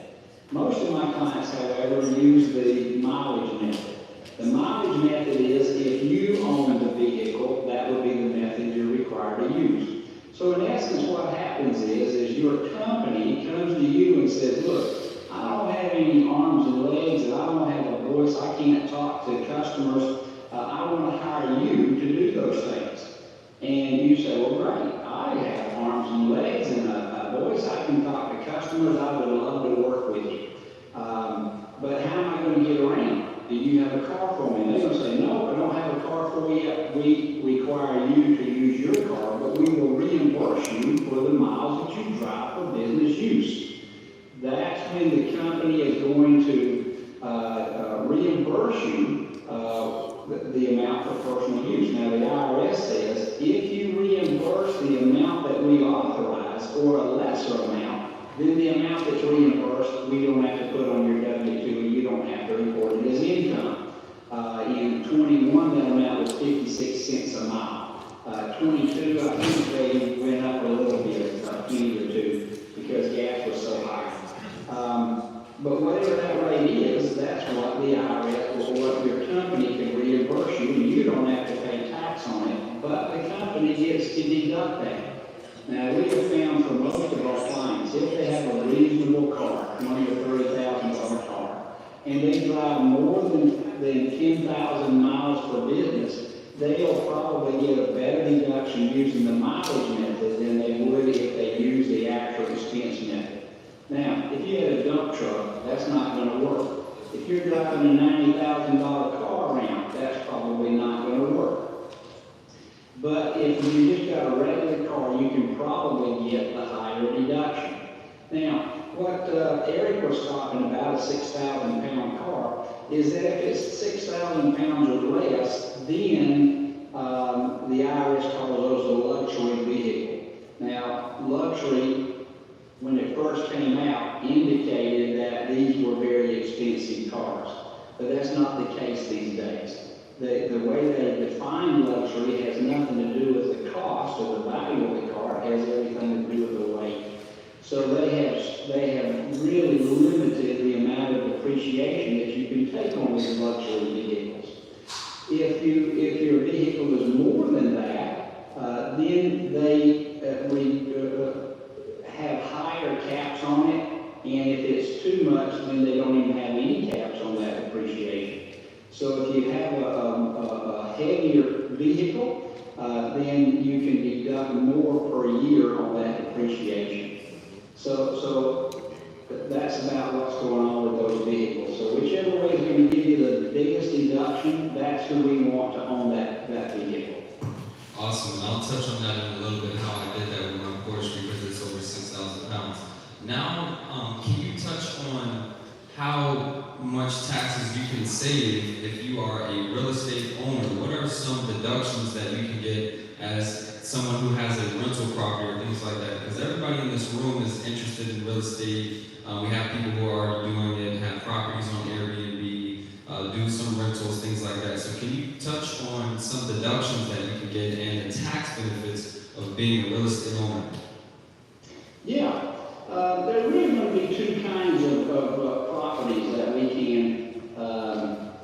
Most of my clients, however, use the mileage method. The mileage method is if you own the vehicle, that would be the method you're required to use. So in essence, what happens is your company comes to you and says, look, I don't have any arms and legs, and I don't have a voice, I can't talk to customers, I want to hire you to do those things. And you say, well, great, I have arms and legs and a voice, I can talk to customers, I would love to work with you. But how am I going to get around? Do you have a car for me? And they're going to say, no, I don't have a car for you yet. We require you to use your car, but we will reimburse you for the miles that you drive for business use. That's when the company is going to reimburse you the amount for personal use. Now, the IRS says if you reimburse the amount that we authorize or a lesser amount, then the amount that's reimbursed, we don't have to put on your W-2, and you don't have to report it as income. In 21, that amount was 56 cents a mile. 22, I think they went up a little bit, a penny or two, because gas was so high. But whatever that rate is, that's what the IRS or what your company can reimburse you, and you don't have to pay tax on it, but the company gets to deduct that. Now, we have found for most of our clients, if they have a reasonable car, $20,000 or $30,000 car, and they drive more than 10,000 miles for business, they'll probably get a better deduction using the mileage method than they would if they use the actual expense method. Now, if you had a dump truck, that's not going to work. If you're driving a $90,000 car around, that's probably not going to work. But if you just got a regular car, you can probably get the higher deduction. Now, what Eric was talking about, a 6,000 pound car, is that if it's 6,000 pounds or less, then the IRS calls those a luxury vehicle. Now, luxury, when it first came out, indicated that these were very expensive cars. But that's not the case these days. The way they define luxury has nothing to do with the cost or the value of the car. It has everything to do with the weight. So they have really limited the amount of depreciation that you can take on these luxury vehicles. If your vehicle is more than that, then they have higher caps on it, and if it's too much, then they don't even have any caps on that depreciation. So if you have a heavier vehicle, then you can deduct more per year on that depreciation. So that's about what's going on with those vehicles. So whichever way is going to give you the biggest deduction, that's who we want to own that vehicle. Awesome, and I'll touch on that in a little bit, how I did that with my Porsche because it's over 6,000 pounds. Now, can you touch on how much taxes you can save if you are a real estate owner? What are some deductions that you can get as someone who has a rental property or things like that? Because everybody in this room is interested in real estate. We have people who are already doing it, have properties on Airbnb, do some rentals, things like that. So can you touch on some deductions that you can get and the tax benefits of being a real estate owner? Yeah. There are really going to be two kinds of properties that we can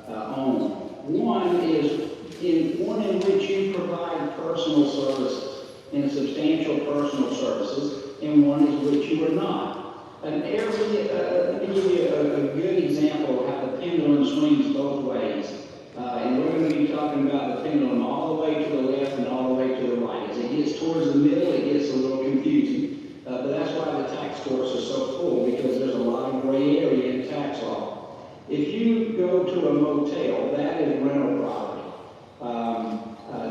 own. One in which you provide personal services and substantial personal services, and one is which you are not. Let me give you a good example of how the pendulum swings both ways. And we're going to be talking about the pendulum all the way to the left and all the way to the right. As it gets towards the middle, it gets a little confusing. But that's why the tax courts are so full, because there's a lot of gray area in tax law. If you go to a motel, that is rental property.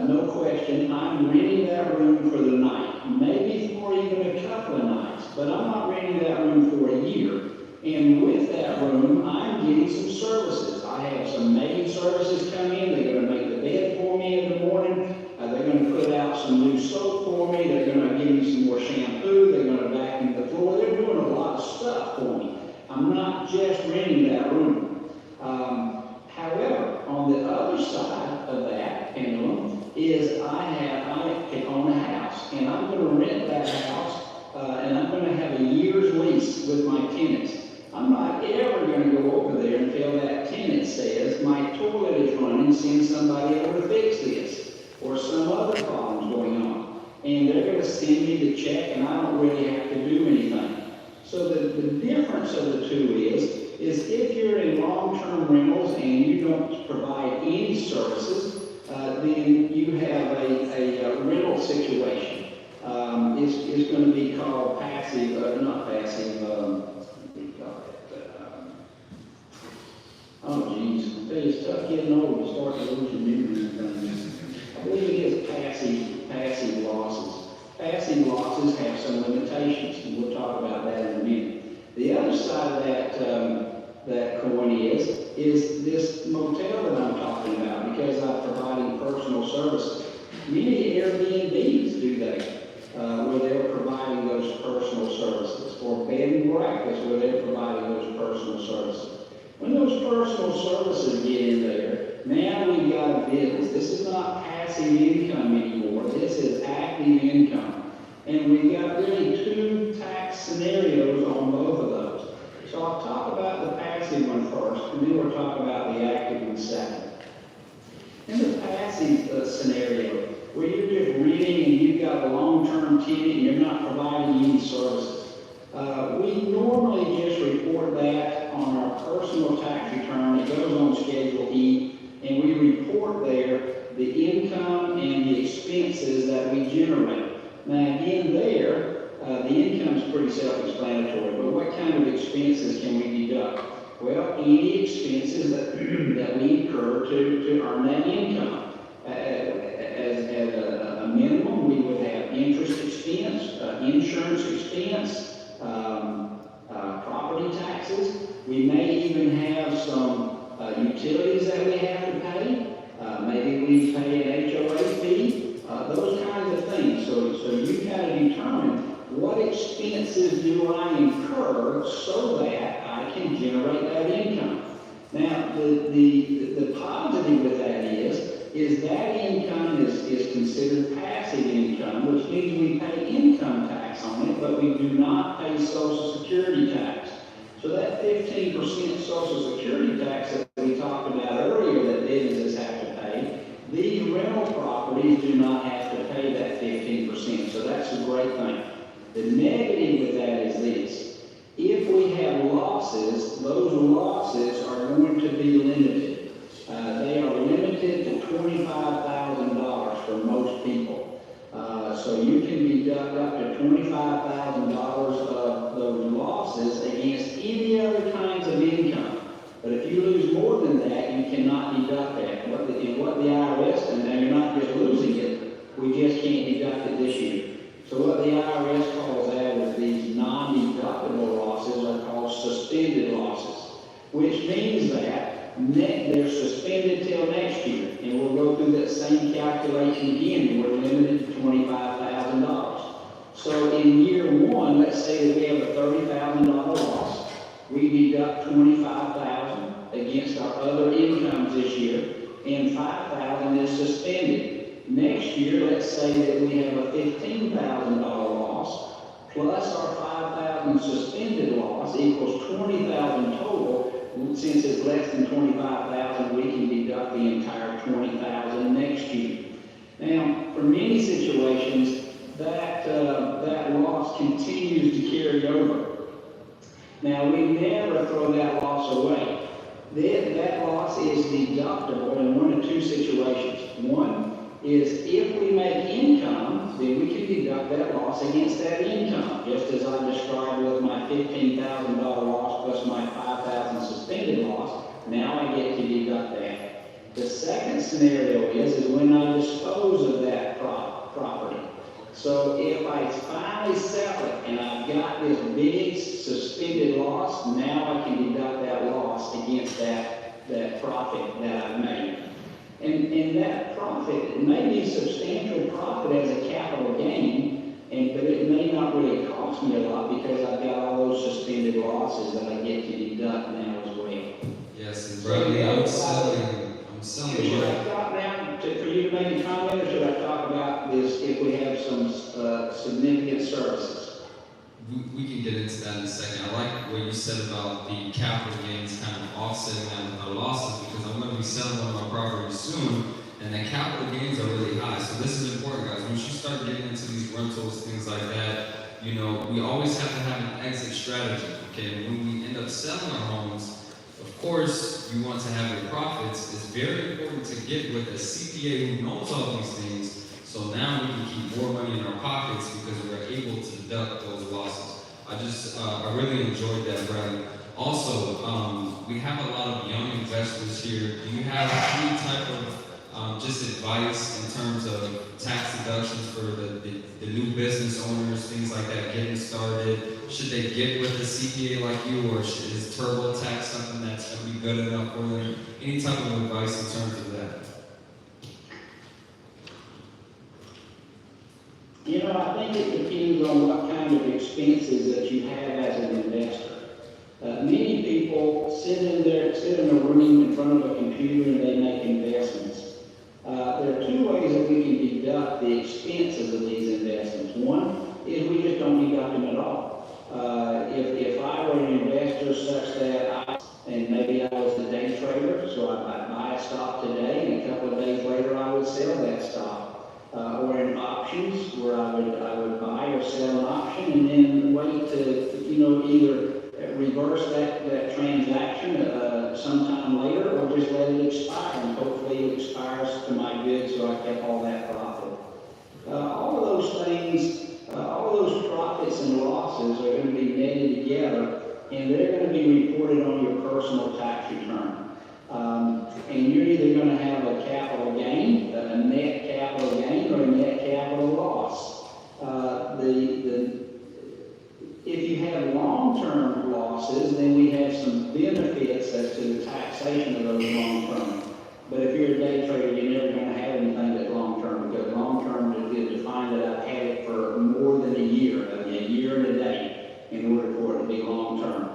No question, I'm renting that room for the night, maybe for even a couple of nights, but I'm not renting that room for a year. And with that room, I'm getting some services. I have some maid services come in. They're going to make the bed for me in the morning. They're going to put out some new soap for me. They're going to give me some more shampoo. They're going to vacuum the floor. They're doing a lot of stuff for me. I'm not just renting that room. However, on the other side of that pendulum is I own a house, and I'm going to rent that house, and I'm going to have a year's lease with my tenants. I'm not ever going to go over there until that tenant says, my toilet is running, send somebody over to fix this, or some other problems going on. And they're going to send me the check, and I don't really have to do anything. So the difference of the two is if you're in long-term rentals and you don't provide any services, then you have a rental situation. It's going to be called passive, not passive, oh geez, it's tough getting old to start to lose your memory and things. I believe it is passive losses. Passive losses have some limitations, and we'll talk about that in a minute. The other side of that coin is this motel that I'm talking about, because I'm providing personal services. Many Airbnbs do that, where they're providing those personal services, or bed and breakfast where they're providing those personal services. When those personal services get in there, now we've got a business. This is not passive income anymore. This is active income. And we've got really two tax scenarios on both of those. So I'll talk about the passive one first, and then we'll talk about the active one second. In the passive scenario, where you're just renting and you've got a long-term tenant and you're not providing any services, we normally just report that on our personal tax return. It goes on Schedule E, and we report there the income and the expenses that we generate. Now again the income is pretty self-explanatory, but what kind of expenses can we deduct? Well, any expenses that we incur to earn that income as a minimum. We would have interest expense, insurance expense, property taxes. We may even have some utilities that we have to pay. Maybe we pay an HOA fee, those kinds of things. So you've got to determine what expenses do I incur so that I can generate that income. Now, the positive with that is that income is considered passive income, which means we pay income tax on it, but we do not pay Social Security tax. So that 15% Social Security tax that we talked about earlier that businesses have to pay, these rental properties do not have to pay that 15%. So that's a great thing. The negative with that is this. If we have losses, those losses are going to be limited. They are limited to $25,000 for most people. So you can deduct up to $25,000 of those losses against any other kinds of income. But if you lose more than that, you cannot deduct that. What the IRS, and now you're not just losing it, we just can't deduct it this year. So what the IRS calls out is these non-deductible losses are called suspended losses, which means that they're suspended till next year, and we'll go through that same calculation again, and we're limited to $25,000. So in year one, let's say that we have a $30,000 loss, we deduct $25,000 against our other incomes this year, and $5,000 is suspended. Next year, let's say that we have a $15,000 loss, plus our $5,000 suspended loss equals $20,000 total. Since it's less than $25,000, we can deduct the entire $20,000 next year. Now, for many situations, that loss continues to carry over. Now, we never throw that loss away. That loss is deductible in one of two situations. One is if we make income, then we can deduct that loss against that income, just as I described with my $15,000 loss plus my $5,000 suspended loss. Now I get to deduct that. The second scenario is when I dispose of that property. So if I finally sell it and I've got this big suspended loss, now I can deduct that loss against that profit that I've made. And that profit, it may be substantial profit as a capital gain, but it may not really cost me a lot because I've got all those suspended losses that I get to deduct now as well. Yes, and Bradley, I'm selling. Should I talk now for you to make a comment, or should I talk about this if we have some significant services? We can get into that in a second. I like what you said about the capital gains kind of offsetting that with our losses, because I'm going to be selling one of my properties soon, and the capital gains are really high. So this is important, guys. Once you start getting into these rentals, things like that, you know, we always have to have an exit strategy. Okay, when we end up selling our homes, of course, you want to have your profits. It's very important to get with a CPA who knows all these things, so now we can keep more money in our pockets because we're able to deduct those losses. I really enjoyed that, Bradley. Also, we have a lot of young investors here. Do you have any type of just advice in terms of tax deductions for the new business owners, things like that, getting started? Should they get with a CPA like you, or is TurboTax something that's going to be good enough for them? Any type of advice in terms of that? You know, I think it depends on what kind of expenses that you have as an investor. Many people sit in a room in front of a computer and they make investments. There are two ways that we can deduct the expenses of these investments. One is we just don't deduct them at all. If I were an investor such that and maybe I was the day trader, so I'd buy a stock today and a couple of days later I would sell that stock. Or in options where I would buy or sell an option and then wait to, either reverse that transaction sometime later or just let it expire, and hopefully it expires to my good so I kept all that profit. All of those things, all of those profits and losses are going to be netted together, and they're going to be reported on your personal tax return. And you're either going to have a capital gain, a net capital gain, or a net capital loss. If you have long-term losses, then we have some benefits as to the taxation of those long-term. But if you're a day trader, you're never going to have anything that's long-term, because long-term is defined that I've had it for more than a year and a day, in order for it to be long-term.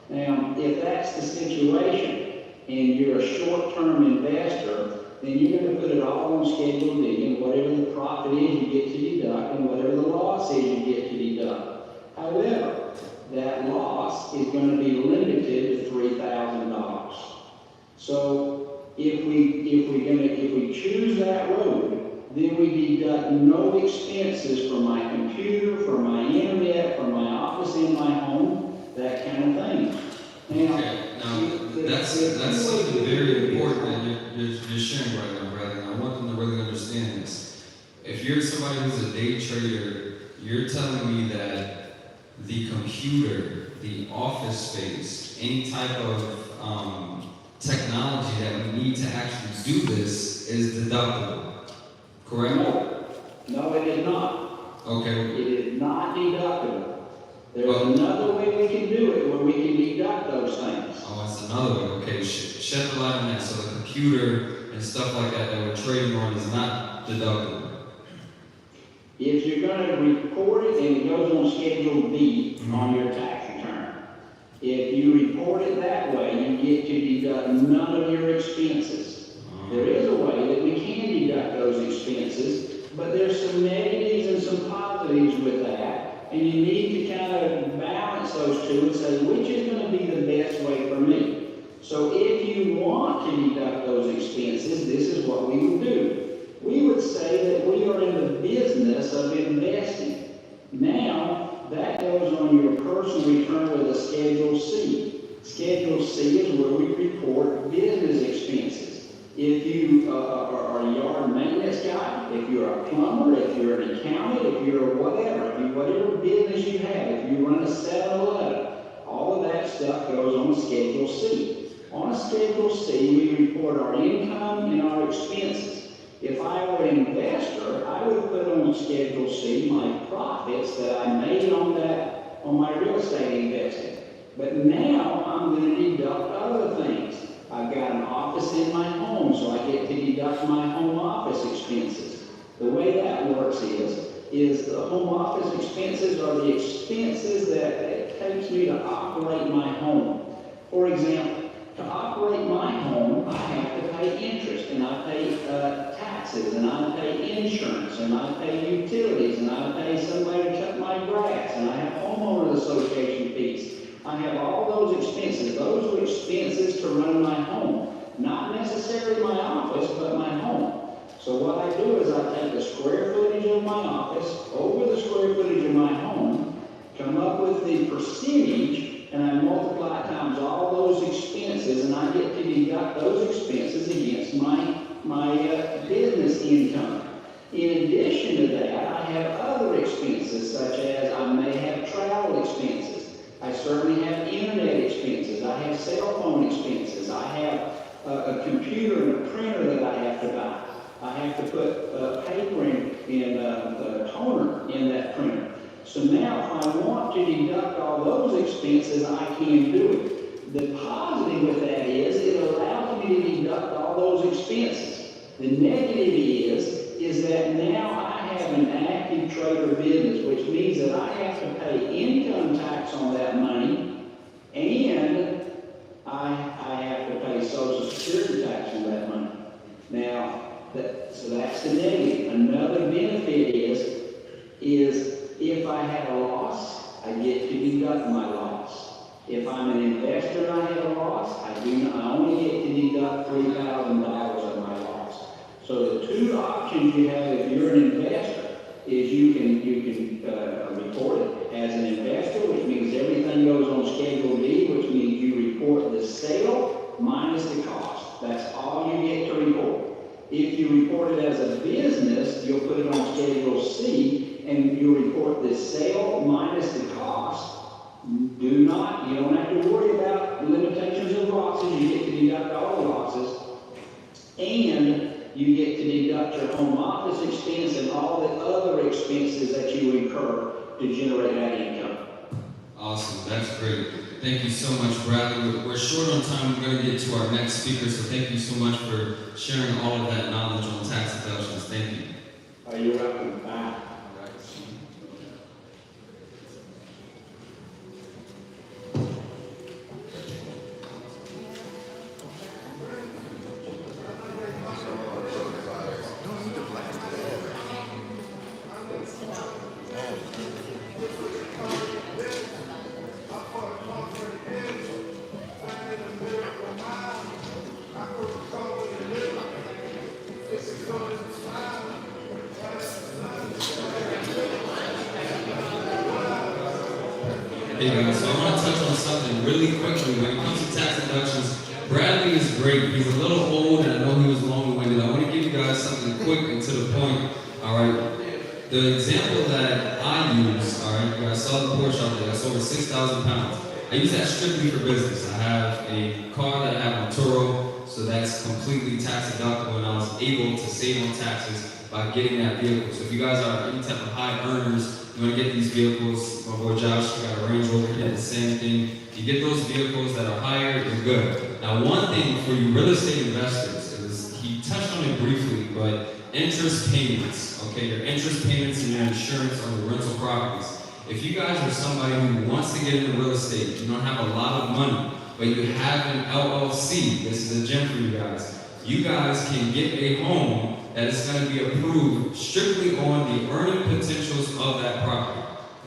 Now, if that's the situation, and you're a short-term investor, then you're going to put it all on Schedule D, and whatever the profit is, you get to deduct, and whatever the loss is, you get to deduct. However, that loss is going to be limited to $3,000. So if we choose that road, then we deduct no expenses for my computer, for my internet, for my office in my home, that kind of thing. Now, that's something very important that you're sharing right now, brother. And I want them to really understand this. If you're somebody who's a day trader, you're telling me that the computer, the office space, any type of technology that we need to actually do this is deductible, correct? No, it is not. Okay. It is not deductible. There's another way we can do it where we can deduct those things. Oh, it's another way. Okay, shed the light on that. So the computer and stuff like that we're trading on is not deductible. If you're going to report it and it goes on Schedule B on your tax return, if you report it that way, you get to deduct none of your expenses. There is a way that we can deduct those expenses, but there's some negatives and some positives with that, and you need to kind of balance those two and say, which is going to be the best way for me? So if you want to deduct those expenses, this is what we would do. We would say that we are in the business of investing. Now, that goes on your personal return with a Schedule C. Schedule C is where we report business expenses. If you are a yard maintenance guy, if you're a plumber, if you're an accountant, if you're whatever business you have, if you run a 7-Eleven, all of that stuff goes on Schedule C. On a Schedule C, we report our income and our expenses. If I were an investor, I would put on Schedule C my profits that I made on my real estate investing. But now I'm going to deduct other things. I've got an office in my home, so I get to deduct my home office expenses. The way that works is the home office expenses are the expenses that it takes me to operate my home. For example, to operate my home, I have to pay interest, and I pay taxes, and I pay insurance, and I pay utilities, and I pay somebody to cut my grass, and I have homeowners association fees. I have all those expenses. Those are expenses to run my home. Not necessarily my office, but my home. So what I do is I take the square footage of my office over the square footage of my home, come up with the percentage, and I multiply times all those expenses, and I get to deduct those expenses against my business income. In addition to that, I have other expenses, such as I may have travel expenses. I certainly have internet expenses. I have cell phone expenses. I have a computer and a printer that I have to buy. I have to put paper and toner in that printer. So now if I want to deduct all those expenses, I can do it. The positive with that is it allows me to deduct all those expenses. The negative is that now I have an active trader business, which means that I have to pay income tax on that money, and I have to pay Social Security tax on that money. Now, so that's the negative. Another benefit is if I have a loss, I get to deduct my loss. If I'm an investor and I have a loss, I only get to deduct $3,000 of my loss. So the two options you have if you're an investor is you can report it as an investor, which means everything goes on Schedule D, which means you report the sale minus the cost. That's all you get to report. If you report it as a business, you'll put it on Schedule C, and you'll report the sale minus the cost. You don't have to worry about limitations of losses. You get to deduct all the losses. And you get to deduct your home office expense and all the other expenses that you incur to generate that income. Awesome, that's great. Thank you so much, Bradley. We're short on time. We're going to get to our next speaker, so thank you so much for sharing all of that knowledge on tax deductions. Thank you. You're welcome. Bye. Hey guys, so I want to touch on something really quickly. When it comes to tax deductions, Bradley is great. He's a little old, and I know he was long-winded. I want to give you guys something quick and to the point. All right. The example that I use, all right, you guys saw the Porsche out there. That's over 6,000 pounds. I use that strictly for business. I have a car that I have on Turo, so that's completely tax deductible, and I was able to save on taxes by getting that vehicle. So if you guys are any type of high earners, you want to get these vehicles. My boy Josh, you got a Range Rover, he did the same thing. You get those vehicles that are higher, you're good. Now, one thing for you real estate investors is, he touched on it briefly, but interest payments, okay? Your interest payments and your insurance on the rental properties. If you guys are somebody who wants to get into real estate, you don't have a lot of money, but you have an LLC, this is a gem for you guys. You guys can get a home that is going to be approved strictly on the earning potentials of that property.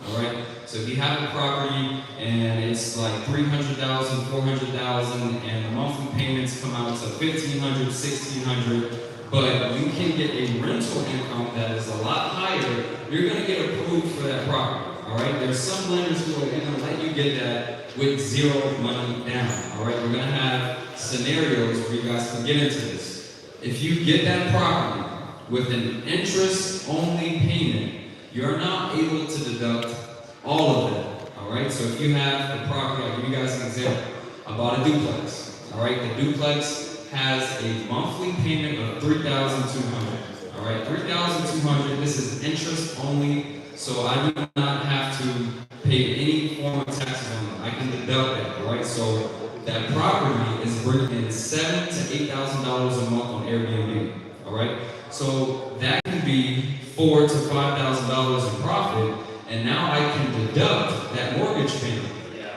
All right. So if you have a property and it's like $300,000, $400,000, and the monthly payments come out to $1,500, $1,600, but you can get a rental income that is a lot higher, you're going to get approved for that property. All right. There's some lenders who are going to let you get that with zero money down. All right. We're going to have scenarios where you guys can get into this. If you get that property with an interest-only payment, you're not able to deduct all of that, all right? So if you have the property, I'll give you guys an example. I bought a duplex, all right? The duplex has a monthly payment of $3,200, all right? $3,200, this is interest only, so I do not have to pay any form of taxes on it. I can deduct that, all right? So that property is bringing in $7,000 to $8,000 a month on Airbnb, all right? So that can be $4,000 to $5,000 in profit, and now I can deduct that mortgage payment.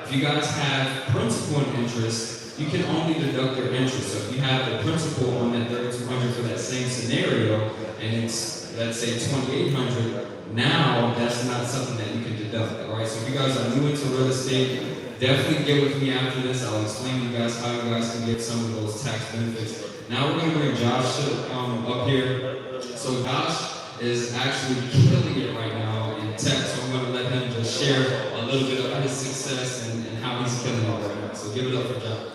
If you guys have principal and interest, you can only deduct your interest. So if you have the principal on that $3,200 for that same scenario, and it's, let's say, $2,800, now that's not something that you can deduct, all right? So if you guys are new into real estate, definitely get with me after this. I'll explain to you guys how you guys can get some of those tax benefits. Now we're going to bring Josh up here. So Josh is actually killing it right now in tech, so I'm going to let him just share a little bit of his success and how he's killing it right now. So give it up for Josh.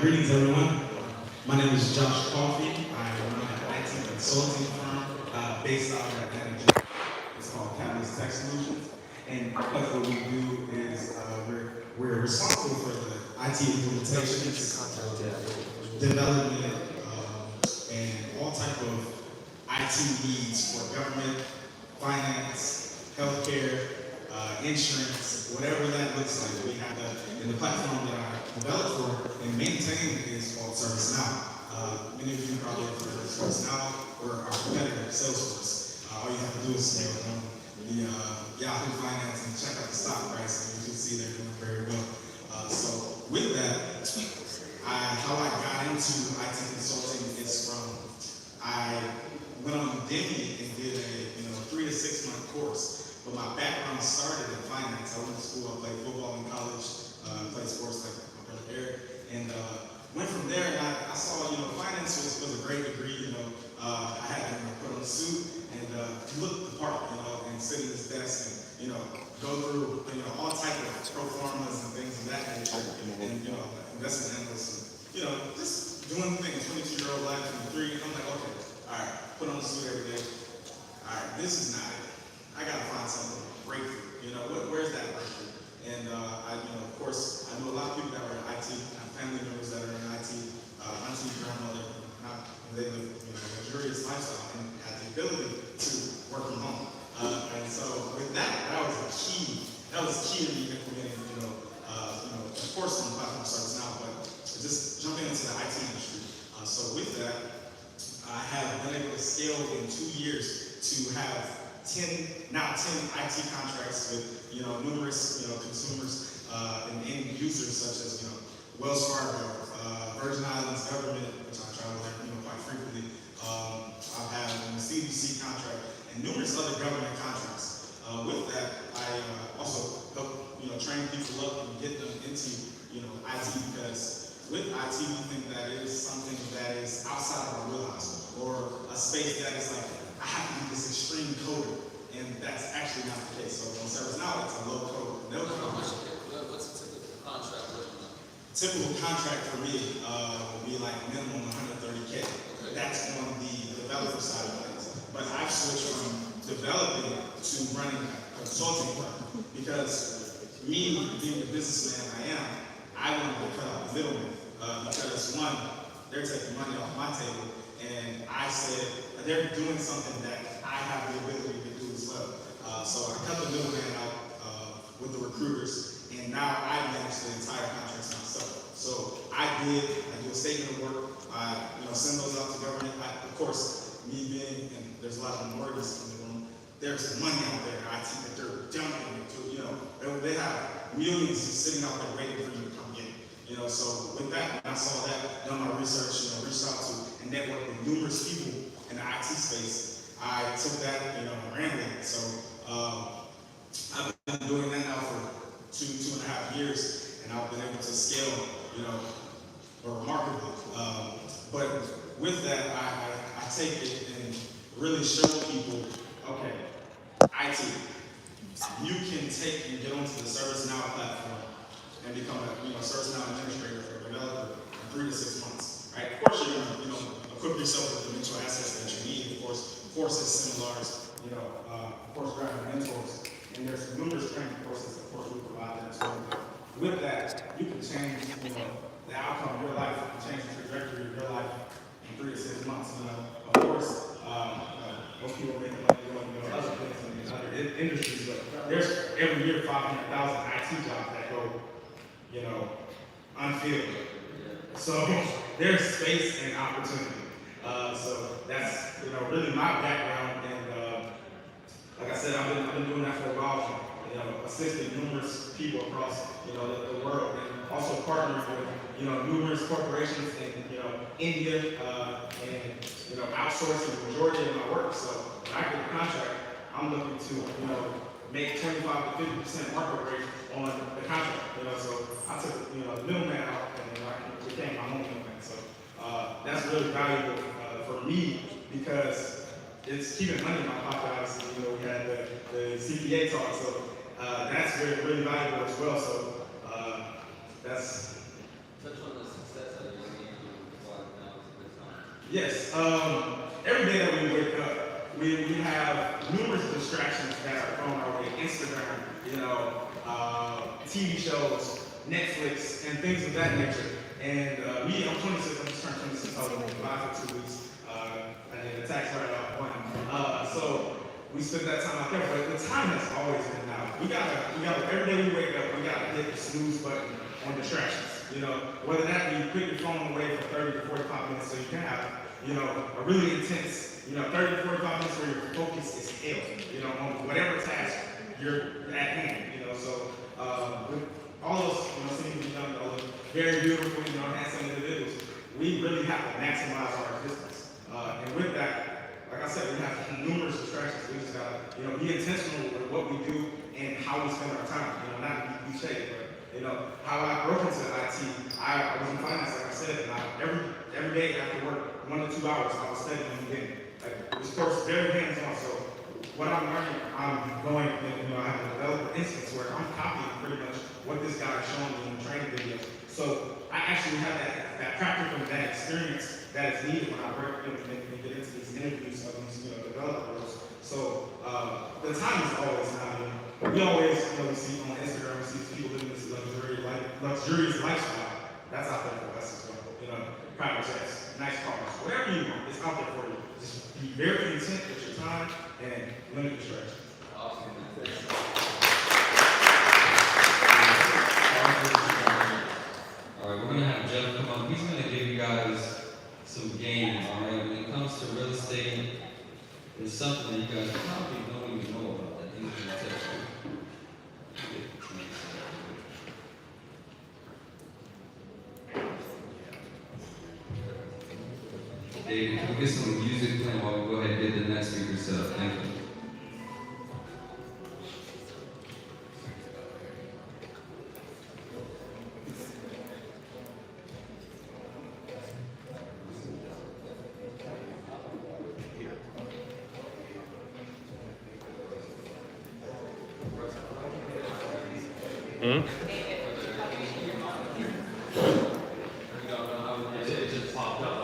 Greetings, everyone. My name is Josh Coffey. I run an IT consulting firm based out of Atlanta. It's called Catalyst Tech Solutions. And what we do is we're responsible for the IT implementations, development, and all type of IT needs for government, finance, healthcare, insurance, whatever that looks like. We have and the platform that I developed for and maintain is called ServiceNow. Many of you probably have heard of ServiceNow or our competitor, Salesforce. All you have to do is stay on the Yahoo Finance and check out the stock price, and you can see they're doing very well. So with that, how I got into IT consulting is from I went on Udemy and did a 3 to 6 month course. But my background started in finance. I went to school. I played football in college, played sports like my brother Eric, and went from there. And I saw finance was a great degree. I had to put on a suit and look the part, and sit at this desk and go through all type of pro formas and things of that nature, and investment analysts, just doing things. 22-year-old life, 23. I'm like, okay, all right, put on a suit every day. All right, this is not it. I gotta find something breakthrough. Where's that breakthrough? And of course, I know a lot of people that are in IT. I have family members that are in IT. key to be implementing, of course, on the platform service now, but just jumping into the IT industry. So with that, I have been able to scale in 2 years to have 10 IT contracts with, numerous, consumers and end users such as, Wells Fargo, Virgin Islands government, which I travel there, quite frequently. I've had a CDC contract and numerous other government contracts. With that, I also help, train people up and get them into, IT, because with IT, we think that it is something that is outside of our wheelhouse, or a space that is like, I have to be this extreme coder, and that's actually not the case. So on ServiceNow, it's a low code, no code. What's a typical contract looking like? Typical contract for me will be like minimum 130K. Okay. That's on the developer side of things. But I've switched from developing to running a consulting firm, because me being the businessman I wanted to cut out the middleman, because one, they're taking money off my table, and I said they're doing something that I have the ability to do as well. So I cut the middleman out with the recruiters, and now I manage the entire contracts myself. So I do a statement of work, I send those out to government. Of course, me being, and there's a lot of minorities in the room, there's money out there in IT that they're dumping into, they have millions sitting out there waiting for you to come get. So with that, when I saw that, done my research, reached out to and networked with numerous people in the IT space, I took that, and ran with it. So I've been doing that now for two and a half years, and I've been able to scale, remarkably. But with that, I take it and really show people, okay, IT, you can take and get onto the ServiceNow platform and become a ServiceNow administrator or developer in 3 to 6 months. Right? Of course, you're gonna equip yourself with the mental assets that you need. Of course, courses, seminars, of course, grabbing mentors, and there's numerous training courses. Of course, we provide that as well. With that, you can change, the outcome of your life. You can change the trajectory of your life in 3 to 6 months. Of course, most people make money doing other things in other industries, but there's every year 500,000 IT jobs that go, unfilled. So there's space and opportunity. So that's really my background, and like I said, I've been doing that for a while. Assisting numerous people across the world, and also partnering with numerous corporations in India, and outsourcing the majority of my work. So when I get a contract, I'm looking to make 25 to 50% market rate on the contract. So I took the middleman out, and I became my own middleman. So that's really valuable for me, because it's keeping money in my pocket. Obviously, we had the CPA talk, so that's really valuable as well. So that's. Touch on the success that you're seeing now is a good time. Yes. Every day that we wake up, we have numerous distractions that are thrown our way. Instagram, TV shows, Netflix, and things of that nature. And I'm 26. I'm just turned 26. I was in Dubai for 2 weeks. I did a tax write-off one. So we spent that time out there, but the time has always been now. We gotta, every day we wake up, we gotta hit the snooze button on distractions. Whether that be put your phone away for 30 to 45 minutes so you can have, a really intense, 30 to 45 minutes where your focus is held, on whatever task you're at hand, So with all those, things young, those very beautiful, handsome individuals, we really have to maximize our existence. And with that, like I said, we have numerous distractions. We just gotta, be intentional with what we do and how we spend our time. Not to be cliche, but how I broke into IT. I was in finance, like I said, and every day after work, 1 to 2 hours, I was studying in the beginning. It was, of course, very hands-on. So what I'm learning, I'm going, I have a developer instance where I'm copying pretty much what this guy is showing me in the training video. So I actually have that practical, that experience that is needed when I break and get into these interviews of these developers. So the time is always now. We always we see on Instagram, we see people living this luxurious lifestyle. That's out there for us as well. Private jets, nice cars, whatever you want, it's out there for you. Just be very content with your time and limit distractions. Awesome. All right, we're gonna have Jeff come up. He's gonna give you guys some games. All right, when it comes to real estate, it's something that you guys probably don't even know about that he's gonna tell you. David, can we get some music playing while we go ahead and get the next speaker set up? Thank you. It just popped up.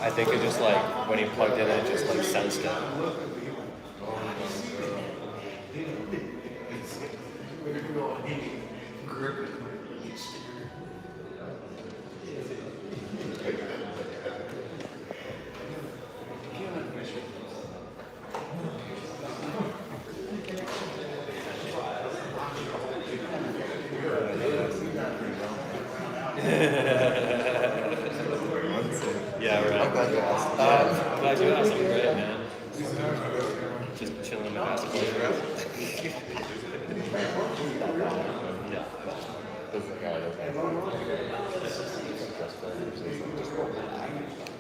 I think it just like, when he plugged in, it just like sensed it. Yeah, right. I'm glad you asked. I'm glad you asked. I'm great, man. Just chilling in the basketball.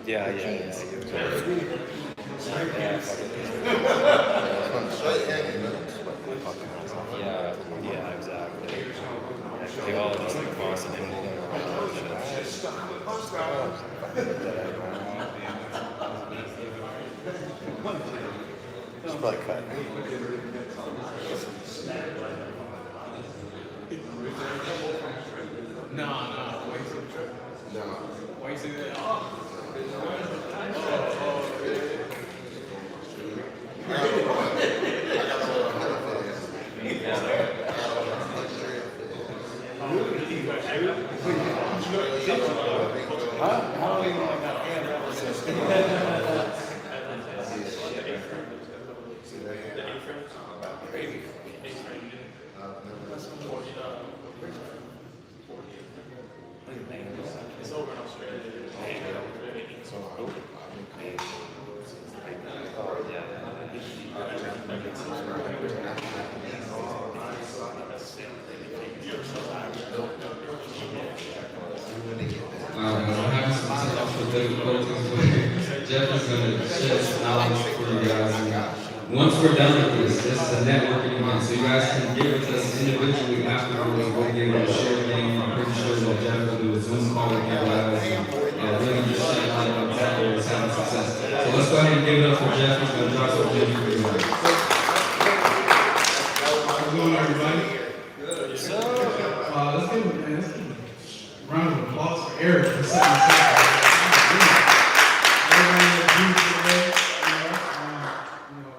Yeah. Yeah. Yeah, exactly. They all just like constant It's probably cut. No. Why you say that? It's over in Australia. We're having some technical difficulties, but Jeff is going to share some knowledge for you guys. And once we're done with this is a networking event, so you guys can get with us individually afterwards. We'll be able to share a game. I'm pretty sure that Jeff will do a Zoom call with you guys and really just share out exactly what's having success. So let's go ahead and give it up for Jeff. He's going to drop some video for you guys. How's it going, everybody? Let's give a round of applause for Eric for setting us up. Everybody in the booth today,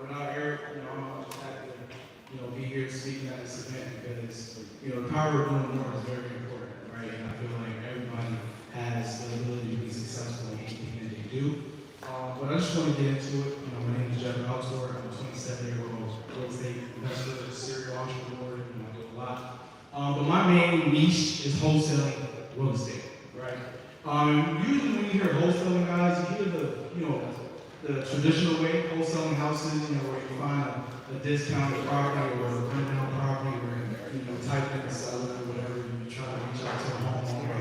without Eric, I'm just happy to, be here speaking at this event because, the power of doing more is very important, right? And I feel like everybody has the ability to be successful in anything that they do. But I just want to get into it. My name is Jeff Altsor. I'm a 27-year-old real estate investor, serial entrepreneur. I do a lot. But my main niche is wholesaling real estate, right? Usually when you hear wholesaling, guys, you hear the, the traditional way, wholesaling houses, where you find a discounted property or a rundown property where type in the seller or whatever, you try to reach out to a homeowner,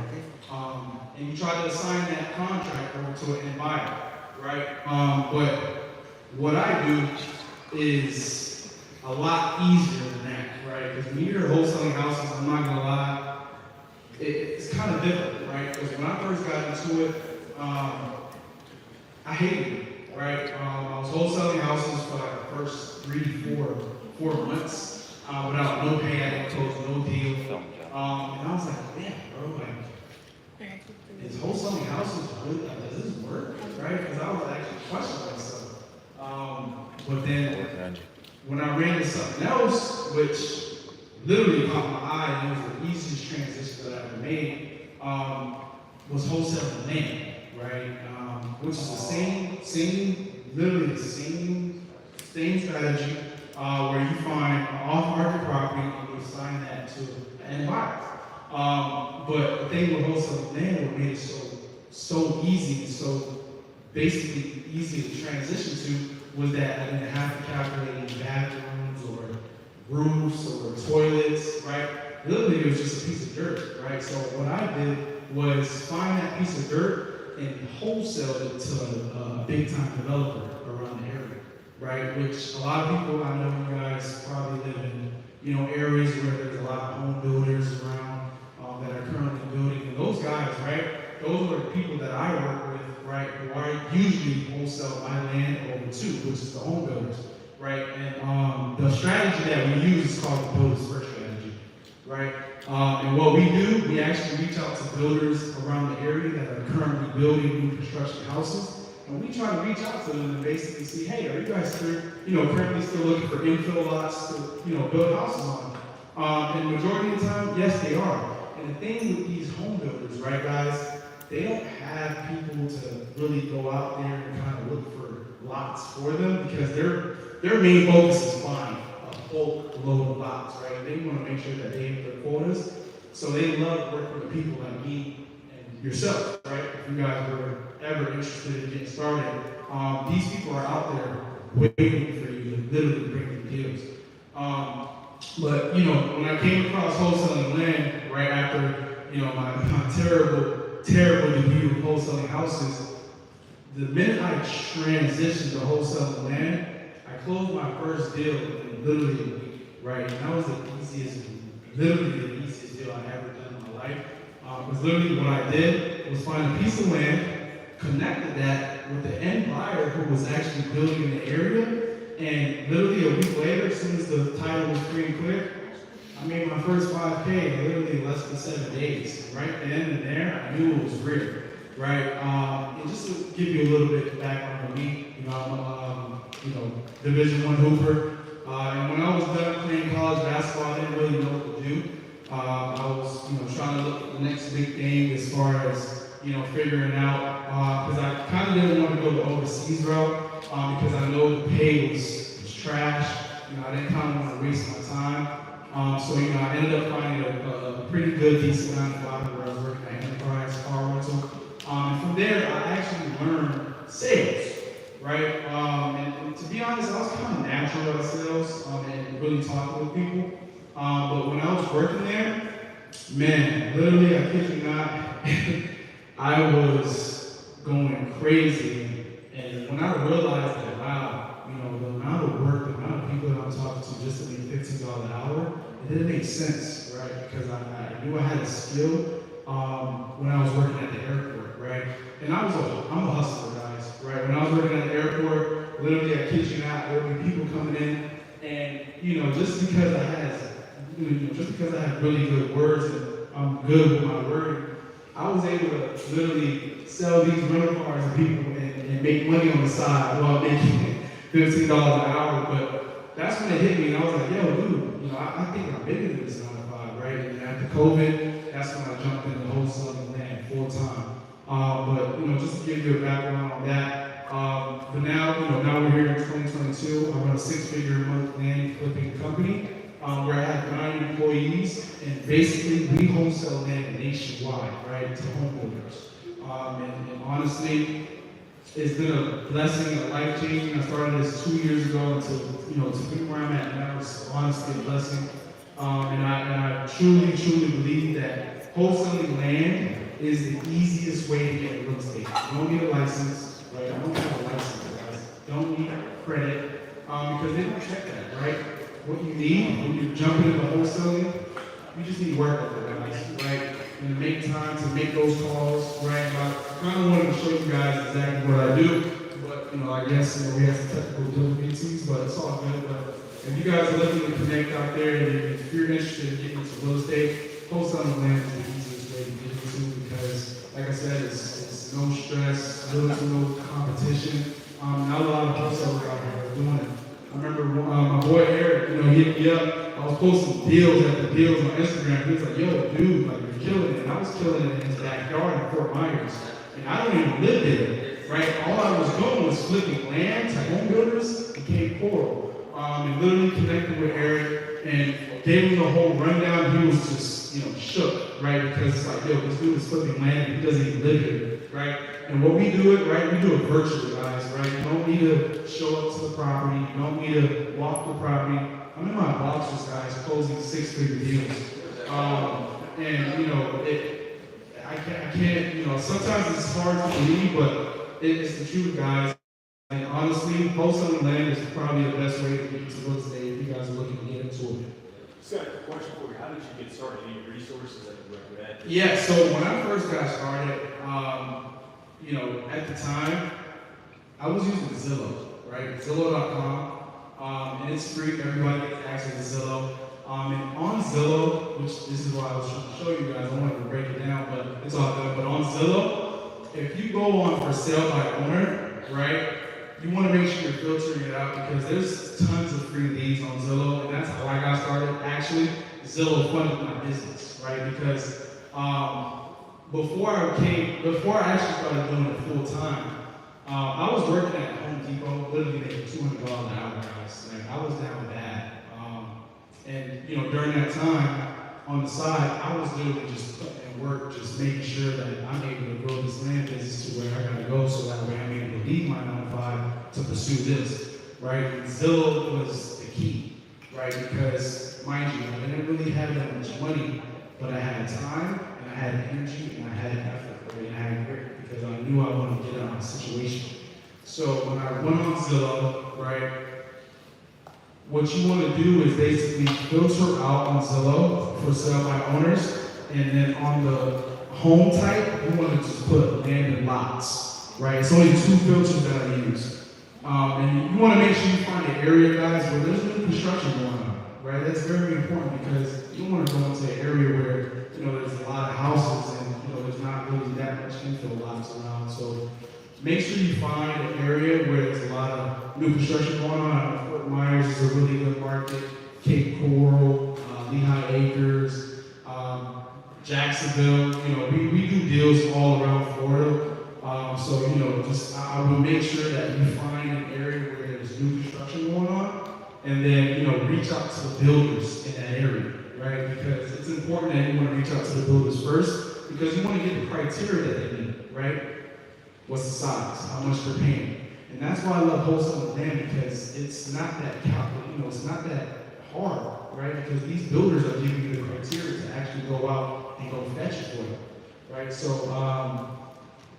and you try to assign that contract over to an end buyer, right? But what I do is a lot easier than that, right? Because when you're wholesaling houses, I'm not gonna lie, it's kind of different, right? Because when I first got into it, I hated it, right? I was wholesaling houses for like the first 3 to 4 months without no pay. I didn't close no deal. And I was like, man, bro, like, is wholesaling houses really, like, does this work, right? Because I was actually questioning myself. But then when I ran into something else, which literally caught my eye, and it was the easiest transition that I ever made, was wholesaling land, right? Which is the same, literally the same strategy, where you find an off-market property and you assign that to an end buyer. But the thing with wholesaling land, what made it so easy, so basically easy to transition to, was that I didn't have to calculate any bathrooms or roofs or toilets, right? Literally, it was just a piece of dirt, right? So what I did was find that piece of dirt and wholesale it to a big-time developer around the area, right? Which a lot of people, I know you guys probably live in, areas where there's a lot of home builders around that are currently building. And those guys, right? Those are the people that I work with, right? Who are usually wholesale my land over to, which is the home builders, right? And the strategy that we use is called the builders first strategy, right? And what we do, we actually reach out to builders around the area that are currently building new construction houses, and we try to reach out to them and basically see, hey, are you guys still, currently still looking for infill lots to, build houses on? And the majority of the time, yes, they are. And the thing with these home builders, right, guys, they don't have people to really go out there and kind of look for lots for them, because their main focus is buying a bulk load of lots, right? They want to make sure that they hit their quotas. So they love working with people like me and yourself, right? If you guys were ever interested in getting started, these people are out there waiting for you to literally bring them deals. But when I came across wholesaling land right after my terrible debut of wholesaling houses, the minute I transitioned to wholesaling land, I closed my first deal in literally a week, right? And that was literally the easiest deal I ever done in my life. Because literally what I did was find a piece of land, connected that with the end buyer who was actually building in the area, and literally a week later, as soon as the title was free and clear, I made my first 5K in literally less than 7 days. Right then and there, I knew it was real, right? And just to give you a little bit of background on me, I'm Division I hooper. And when I was done playing college basketball, I didn't really know what to do. I was, trying to look at the next big thing as far as, figuring out, because I kind of didn't want to go the overseas route, because I know the pay was trash. I didn't kind of want to waste my time. So, I ended up finding a pretty good, decent 9-to-5 where I was working at Enterprise Car Rental. And from there, I actually learned sales, right? And to be honest, I was kind of natural at sales and really talking with people. But when I was working there, man, literally, I kid you not, I was going crazy. And when I realized that, wow, the amount of work, the amount of people that I'm talking to just to make $15 an hour, it didn't make sense, right? Because I knew I had a skill when I was working at the airport, right? And I'm a hustler, guys, right? When I was working at the airport, literally, I kid you not, there would be people coming in, and just because I had really good words and I'm good with my word, I was able to literally sell these rental cars to people and make money on the side while making $15 an hour. But that's when it hit me, and I was like, yo, dude, I think I'm bigger than this 9-to-5, right? And after COVID, that's when I jumped into wholesaling land full time. But just to give you a background on that, but now we're here in 2022. I run a 6-figure month land flipping company where I have 9 employees, and basically we wholesale land nationwide, right, to home builders. And honestly, It's been a blessing, a life changing. I started this 2 years ago, and to be where I'm at now is honestly a blessing. And I truly, truly believe that wholesaling land is the easiest way to get real estate. You don't need a license, right? I don't have a license, guys. Don't need credit, because they don't check that, right? What you need when you're jumping into wholesaling, you just need work with it, guys, right? And to make time to make those calls, right? I kind of wanted to show you guys exactly what I do, but I guess we have some technical difficulties, but it's all good. But if you guys are looking to connect out there, and if you're interested in getting into real estate, wholesaling land is the easiest way to get into, because, like I said, it's no stress, little to no competition. Not a lot of wholesalers out there are doing it. I remember my boy Eric, he hit me up. I was posting deals after deals on Instagram. He was like, "Yo, dude, like you're killing it." And I was killing it in his backyard in Fort Myers, and I don't even live there, right? All I was doing was flipping land to home builders in Cape Coral. And literally connected with Eric and gave him the whole rundown. He was just, shook, right? Because it's like, yo, this dude is flipping land and he doesn't even live here, right? And what we do it, right? We do it virtually, guys, right? You don't need to show up to the property. You don't need to walk the property. I'm in my boxers, guys, closing 6-figure deals. I can't, sometimes it's hard to believe, but it's the truth, guys. And honestly, wholesaling land is probably the best way to get into real estate if you guys are looking to get into it. Scott, a question for you. How did you get started? Any resources that you recommend? Yeah, so when I first got started, at the time, I was using Zillow, right? Zillow.com, and it's free. Everybody gets access to Zillow. And on Zillow, which this is why I was trying to show you guys, I wanted to break it down, but it's all good. But on Zillow, if you go on for sale by owner, right? You want to make sure you're filtering it out, because there's tons of free leads on Zillow, and that's how I got started. Actually, Zillow funded my business, right? Because before I actually started doing it full time, I was working at Home Depot, literally making $200 an hour, guys. Like, I was down bad. And during that time, on the side, I was literally just putting in work, just making sure that I'm able to grow this land business to where I gotta go, so that way I'm able to leave my 9-to-5 to pursue this, right? And Zillow was the key, right? Because, mind you, I didn't really have that much money, but I had time, and I had energy, and I had effort, right? And I had grit, because I knew I wanted to get out of my situation. So when I went on Zillow, right, what you want to do is basically filter out on Zillow for sale by owners, and then on the home type, you want to just put land and lots, right? It's only 2 filters that I use. And you want to make sure you find an area, guys, where there's new construction going on, right? That's very important, because you don't want to go into an area where, there's a lot of houses and, there's not really that much infill lots around. So make sure you find an area where there's a lot of new construction going on. Fort Myers is a really good market. Cape Coral, Lehigh Acres, Jacksonville. We do deals all around Florida. So I would make sure that you find an area where there's new construction going on, and then reach out to the builders in that area, right? Because it's important that you want to reach out to the builders first, because you want to get the criteria that they need, right? What's the size? How much they're paying? And that's why I love wholesaling land, because it's not that it's not that hard, right? Because these builders are giving you the criteria to actually go out and go fetch it for you, right? So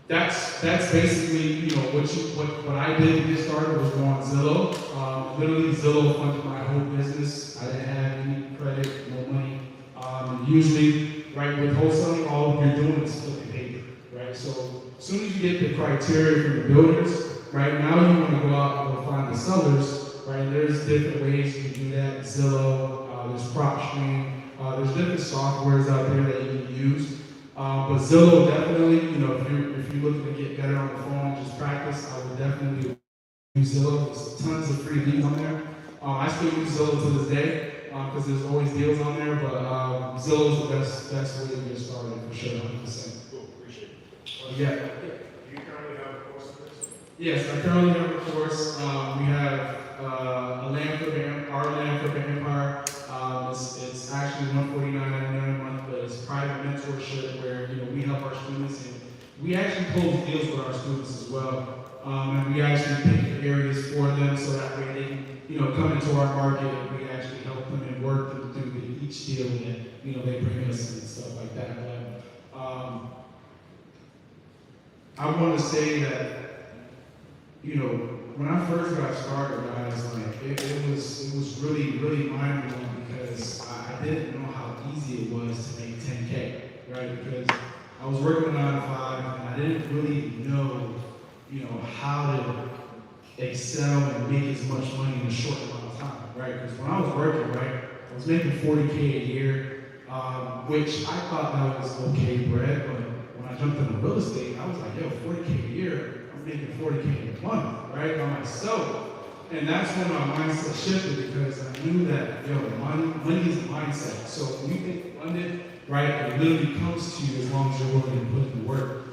that's basically what I did to get started was go on Zillow. Literally, Zillow funded my whole business. I didn't have any credit, no money. And usually, right, with wholesaling, all you're doing is flipping paper, right? So as soon as you get the criteria from the builders, right, now you want to go out and go find the sellers, right? There's different ways you can do that. Zillow, there's PropStream, there's different softwares out there that you can use. But Zillow definitely, if you're looking to get better on the phone and just practice, I would definitely use Zillow. There's tons of free leads on there. I still use Zillow to this day, because there's always deals on there, but Zillow is the best way to get started for sure, 100%. Cool, appreciate it. Yeah. Do you currently have a course for this? Yes, I currently have a course. We have our land flipping empire. It's actually $149.99 a month, but it's private mentorship where we help our students, and we actually close deals with our students as well. And we actually pick areas for them so that way they can, come into our market and we actually help them and work them through each deal that, they bring us and stuff like that. But I want to say that, when I first got started, guys, like it was really, really mind-blowing because I didn't know how easy it was to make 10K, right? Because I was working 9 to 5 and I didn't really know, how to excel and make as much money in a short amount of time, right? Because when I was working, right, I was making 40K a year, which I thought that was okay bread, but when I jumped into real estate, I was like, yo, 40K a year, I'm making 40K a month, right, by myself. And that's when my mindset shifted because I knew that, money is a mindset. So when you think abundant, right, it literally comes to you as long as you're willing to put in the work.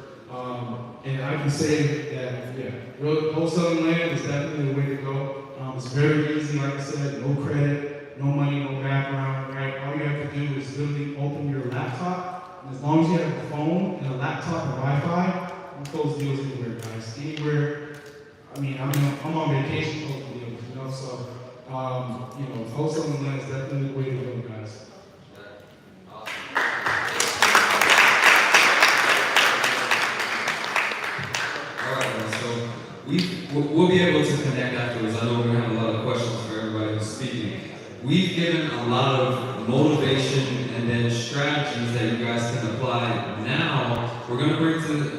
And I can say that, wholesaling land is definitely the way to go. It's very easy, like I said, no credit, no money, no background, right? All you have to do is literally open your laptop. And as long as you have a phone and a laptop and Wi-Fi, you can close deals anywhere, guys. Anywhere. I mean, I'm on vacation closing deals, so, wholesaling land is definitely the way to go, guys. We'll be able to connect afterwards. I know we're going to have a lot of questions for everybody who's speaking. We've given a lot of motivation and then strategies that you guys can apply. Now, we're going to bring to,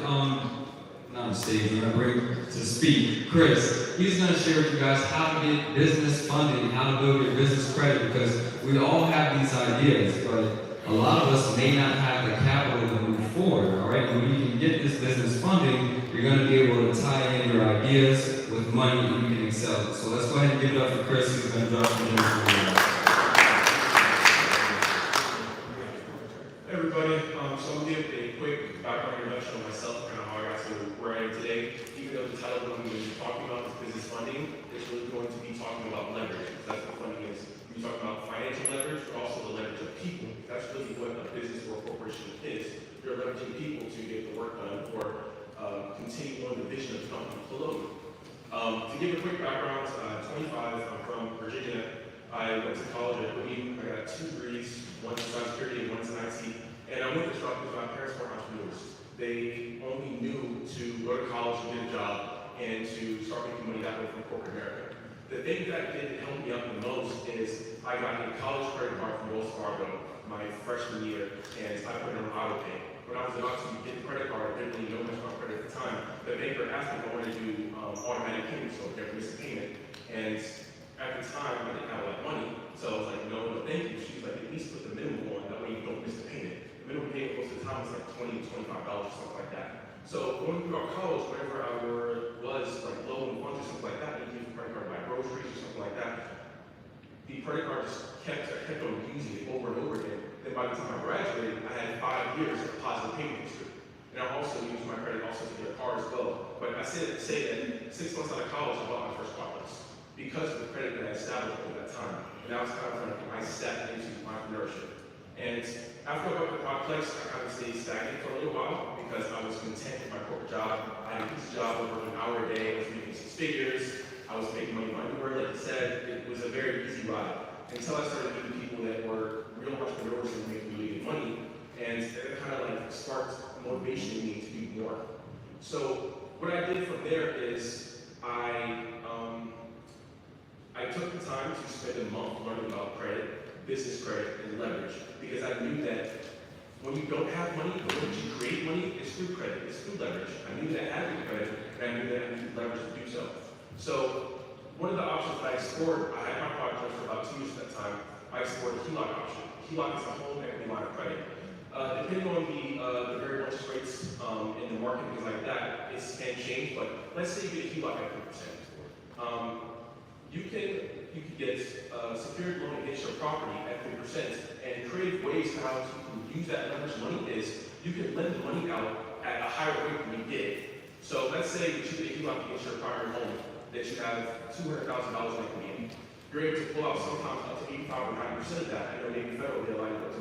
not on stage, we're going to bring to speak Chris. He's going to share with you guys how to get business funding, how to build your business credit, because we all have these ideas, but a lot of us may not have the capital to move forward, all right? When you can get this business funding, you're going to be able to tie in your ideas with money and you can excel. So let's go ahead and give it up for Chris, who's going to drop some gems for you. Hey everybody, so I'm going to give a quick background introduction on myself, kind of how I got to where I am today. Even though the title of what I'm going to be talking about is business funding, it's really going to be talking about leverage. That's what funding is. We're talking about financial leverage, but also the leverage of people. That's really what a business or a corporation is. You're leveraging people to get the work done or continue on the vision of the company below you. To give a quick background, 25, I'm from Virginia. I went to college at Wheaton. I got 2 degrees, one in cybersecurity and one in IT. And I went to Trump because my parents were entrepreneurs. They only knew to go to college and get a job and to start making money that way from corporate America. The thing that did help me out the most is I got a college credit card from Wells Fargo my freshman year, and I put it on auto pay. When I was about to get the credit card, I didn't really know much about credit at the time. The banker asked me if I wanted to do automatic payments, so never miss a payment. And at the time, I didn't have a lot of money, so I was like, no, thank you. She was like, at least put the minimum on, that way you don't miss the payment. The minimum payment most of the time was like $20 to $25 or something like that. So going through our college, whenever I was like low in funds or something like that, I used the credit card to buy groceries or something like that. The credit card just kept on using it over and over again. Then by the time I graduated, I had 5 years of positive payment history. And I also used my credit also to get a car as well. But I say that 6 months out of college, I bought my first car because of the credit that I established at that time. And that was kind of like my step into entrepreneurship. And after I got the complex, I kind of stayed stagnant for a little while because I was content with my corporate job. I had a piece of job over an hour a day. I was making 6 figures. I was making money in my underwear, like I said. It was a very easy ride until I started meeting people that were real entrepreneurs and making really good money. And that kind of like sparked motivation in me to do more. So what I did from there is I took the time to spend a month learning about credit, business credit, and leverage, because I knew that when you don't have money, the way you create money is through credit, it's through leverage. I knew that I had to do credit, and I knew that I needed leverage to do so. So one of the options that I explored, I had my project for about 2 years at that time, I explored the HELOC option. HELOC is a home equity line of credit. Depending on the variable interest rates in the market, things like that, it can change, but let's say you get a HELOC at 3%. You can get a secured loan against your property at 3%, and creative ways how you can use that leverage money is you can lend the money out at a higher rate than you get. So let's say that you get a HELOC against your primary home, that you have $200,000 in equity. You're able to pull out sometimes up to 85 or 90% of that. I know maybe federal, they're like up to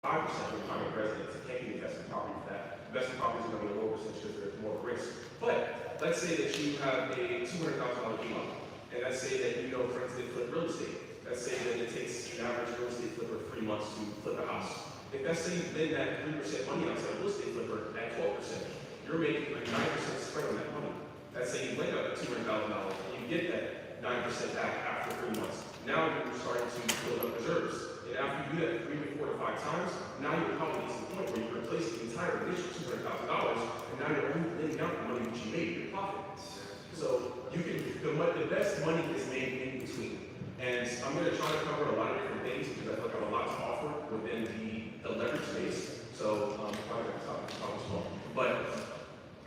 5% of primary residence. It can't be investment property for that. Investment properties are going to be a lower percentage because there's more risk. But let's let's say that you have a $200,000 HELOC, and let's say that you know friends that flip real estate. Let's say that it takes an average real estate flipper 3 months to flip a house. If let's say you lend that 3% money outside a real estate flipper at 12%, you're making like 9% spread on that money. Let's say you lend out $200,000 and you get that 9% back after 3 months. Now you're starting to build up reserves. And after you do that 3 to 4 to 5 times, now you're probably to the point where you replace the entire initial $200,000, and now you're only lending out the money that you made in profit. So you can, the best money is made in between. And I'm going to try to cover a lot of different things because I feel like I have a lot to offer within the leverage space. So probably going to talk as well. But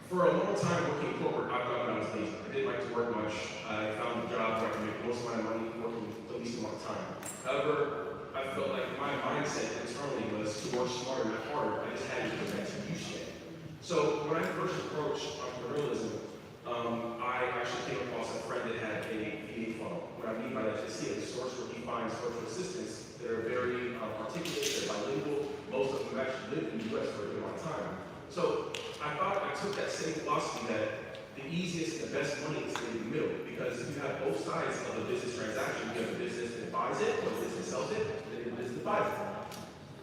for a long time working in corporate, I thought I was lazy. I didn't like to work much. I found a job where I could make most of my money working the least amount of time. However, I felt like my mindset internally was to work smarter, not harder. I just hadn't put that to use yet. So when I first approached entrepreneurialism, I actually came across a friend that had a VA funnel. What I mean by that is he has a source where he finds virtual assistants that are very articulate, they're bilingual. Most of them actually lived in the US for a good amount of time. So I thought I took that same philosophy that the easiest and the best money is in the middle, because you have both sides of a business transaction. You have a business that buys it, or a business sells it, and then a business that buys it.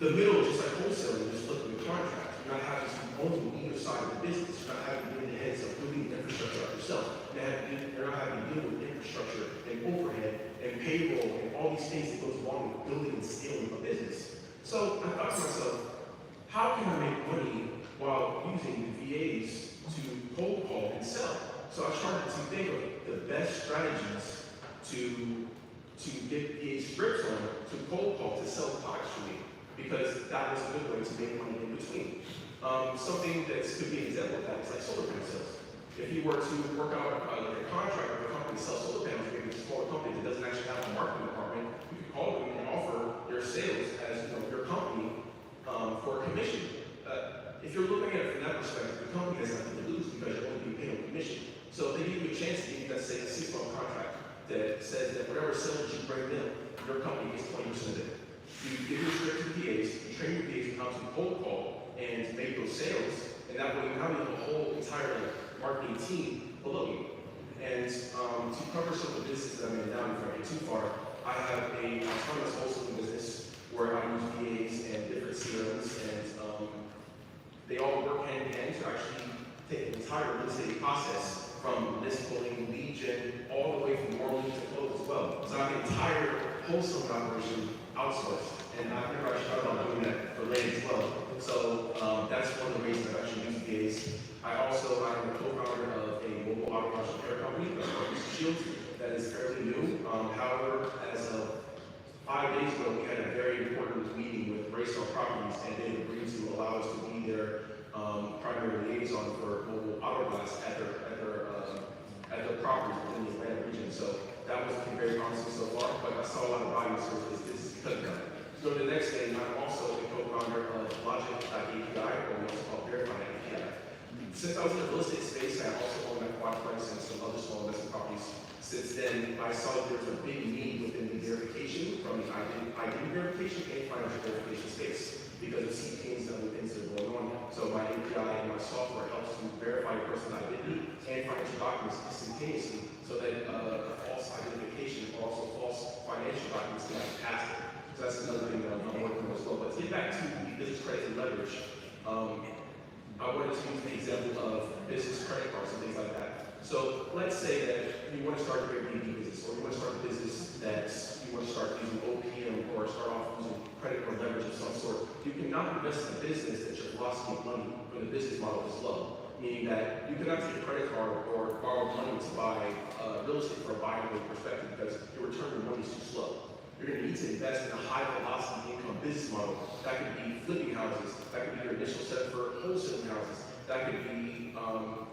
The middle is just like wholesaling, just flipping the contract. You're not having to own either side of the business. You're not having to be in the heads of building the infrastructure up yourself. You're not having to deal with infrastructure and overhead and payroll and all these things that goes along with building and scaling a business. So I thought to myself, how can I make money while using the VAs to cold call and sell? So I started to think of the best strategies to get VA scripts on, to cold call, to sell products for me, because that was a good way to make money in between. Something that could be an example of that is like solar panel sales. If you were to work out like a contract with a company to sell solar panels, maybe a smaller company that doesn't actually have a marketing department, you could call them and offer your sales as your company for a commission. If you're looking at it from that perspective, the company has nothing to lose because you're only being paid on commission. So if they give you a chance to give you, let's say, a 6-month contract that says that whatever sales you bring in, your company gets 20% of it. You give your script to the VAs, you train your VAs on how to cold call and make those sales, and that way now you have a whole entire marketing team below you. And to cover some of the business that I'm in now, before I get too far, I have a autonomous wholesaling business where I use VAs and different CRMs, and they all work hand in hand to actually take the entire real estate process from list pulling, lead gen, all the way from warm lead to close as well. So I have an entire wholesaling operation outsourced, and I've never actually thought about doing that for land as well. So that's one of the ways I've actually used VAs. I am a co-founder of a mobile auto wash repair company called Shield that is fairly new. However, as of 5 days ago, we had a very important meeting with Raystar Properties, and they agreed to allow us to be their primary liaison for mobile auto glass at their properties within the Atlanta region. So that was very promising so far, but I saw a lot of value in this business because of that. So the next thing, I'm also a co-founder of Logic.API, or we also call Verified API. Since I was in the real estate space, I also own that quadplex and some other small investment properties. Since then, I saw that there was a big need within the verification, from the identity verification and financial verification space, because of see things and other things that are going on. So my API and my software helps to verify your personal identity and financial documents instantaneously, so that false identification or also false financial documents can be passed. So that's another thing that I'm working on as well. But to get back to the business credit and leverage, I wanted to use the example of business credit cards and things like that. So let's say that you want to start your Airbnb business, or you want to start a business that you want to start using OPM, or start off using credit card leverage of some sort. You cannot invest in a business that your velocity of money when the business model is low. Meaning that you cannot take a credit card or borrow money to buy real estate from a buy and hold perspective, because your return on money is too slow. You're going to need to invest in a high velocity income business model. That could be flipping houses. That could be your initial setup for wholesaling houses. That could be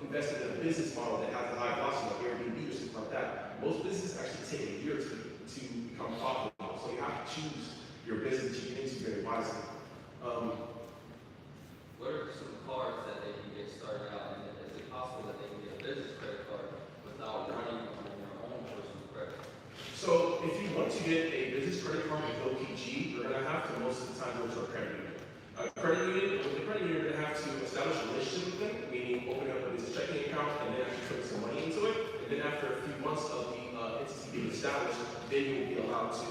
investing in a business model that has a high velocity, like Airbnb or something like that. Most businesses actually take a year to become profitable. So you have to choose your business that you get into very wisely. What are some cards that they can get started out? And is it possible that they can get a business credit card without running on their own personal credit? So if you want to get a business credit card with OPG, you're going to have to most of the time go to a credit union. With the credit union, you're going to have to establish a relationship with them, meaning open up a business checking account and then actually put some after a few months of the entity being established, then you will be allowed to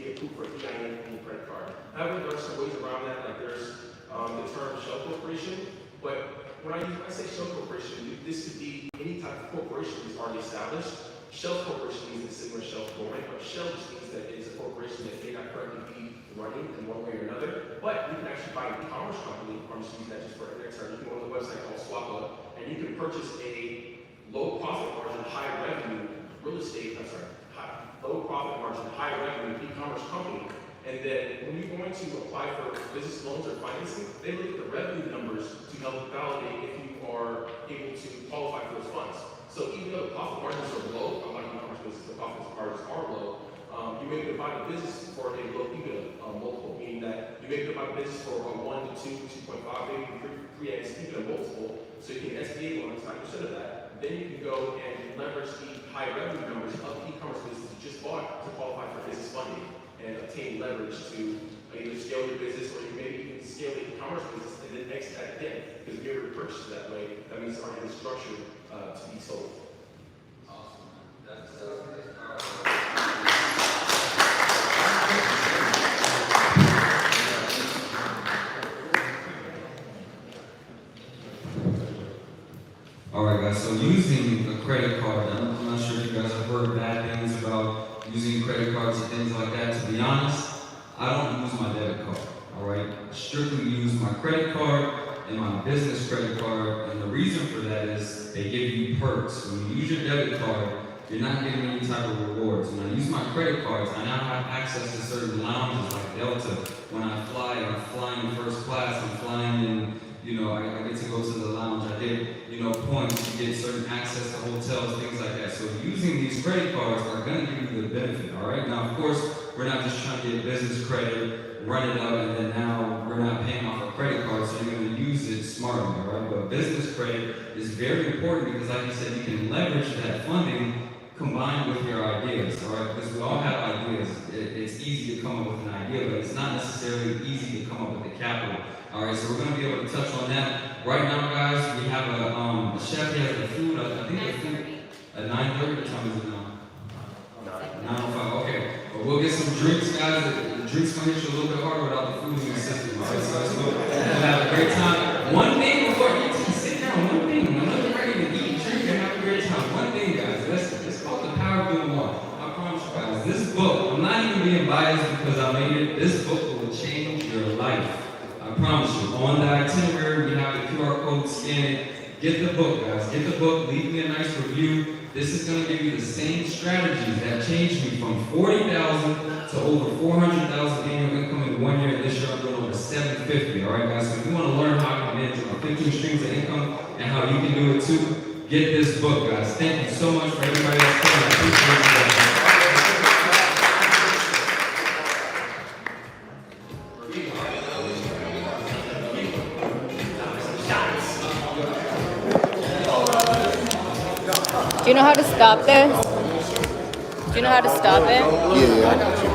be approved for EIN and credit card. However, there are some ways around that, like there's the term shell corporation, but when I say shell corporation, this could be any type of corporation that's already established. Shell corporation means it's similar to shell going, but shell just means that it's a corporation that may not currently be running in one way or another, but you can actually buy an e-commerce company. I'm just using that just for an example. You can go on the website called SwapUp, and you can purchase a low profit margin, high revenue low profit margin, high revenue e-commerce company. And then when you're going to apply for business loans or financing, they look at the revenue numbers to help validate if you are able to qualify for those funds. So even though the profit margins are low, a lot of e-commerce businesses, the profit margins are low, you may be able to buy the business for a low EBITDA multiple, meaning that you may be able to buy the business for a 1 to 2, 2.5, maybe 3x EBITDA multiple, so you can SBA loan 9% of that. Then you can go and leverage the high revenue numbers of the e-commerce business you just bought to qualify for business funding and obtain leverage to either scale your business or you maybe even scale the e-commerce business and then exit that again. Because if you ever purchase that way, that means it's already structured to be sold. Awesome, man. That's Alright guys, so using a credit card, I'm not sure if you guys have heard bad things about using credit cards and things like that. To be honest, I don't use my debit card, alright? I strictly use my credit card and my business credit card, and the reason for that is they give you perks. When you use your debit card, you're not getting any type of rewards. When I use my credit cards, I now have access to certain lounges like Delta. When I fly, I'm flying in first class, I'm flying in, I get to go to the lounge. I get, points to get certain access to hotels, things like that. So using these credit cards are going to give you the benefit, all right? Now, of course, we're not just trying to get business credit, run it up, and then now we're not paying off a credit card, so you're going to use it smartly, all right? But business credit is very important because, like I said, you can leverage that funding combined with your ideas, all right? Because we all have ideas. It's easy to come up with an idea, but it's not necessarily easy to come up with the capital. All right, so we're going to be able to touch on that. Right now, guys, we have a chef. He has the food. I think the food at 9:30. What time is it now? 9:05. Okay, but we'll get some drinks, guys. The drinks going to hit you a little bit harder without the food in the system. All right, so we'll have a great time. One thing before you sit down. One thing. I'm not ready to eat, drink, and have a great time. One thing, guys. It's called the power of doing one. I promise you, guys. This book. I'm not even being biased because I made it. This book will change your life. I promise you. On the itinerary, we have the QR code, scan it. Get the book, guys. Get the book. Leave me a nice review. This is going to give you the same strategies that changed me from $40,000 to over $400,000 annual income in 1 year. This year I'm doing over $750,000. All right, guys. So if you want to learn how to manage 15 streams of income and how you can do it too, get this book, guys. Thank you so much for everybody that's coming. I appreciate you guys. Do you know how to stop this? Do you know how to stop it? Yeah, I got you.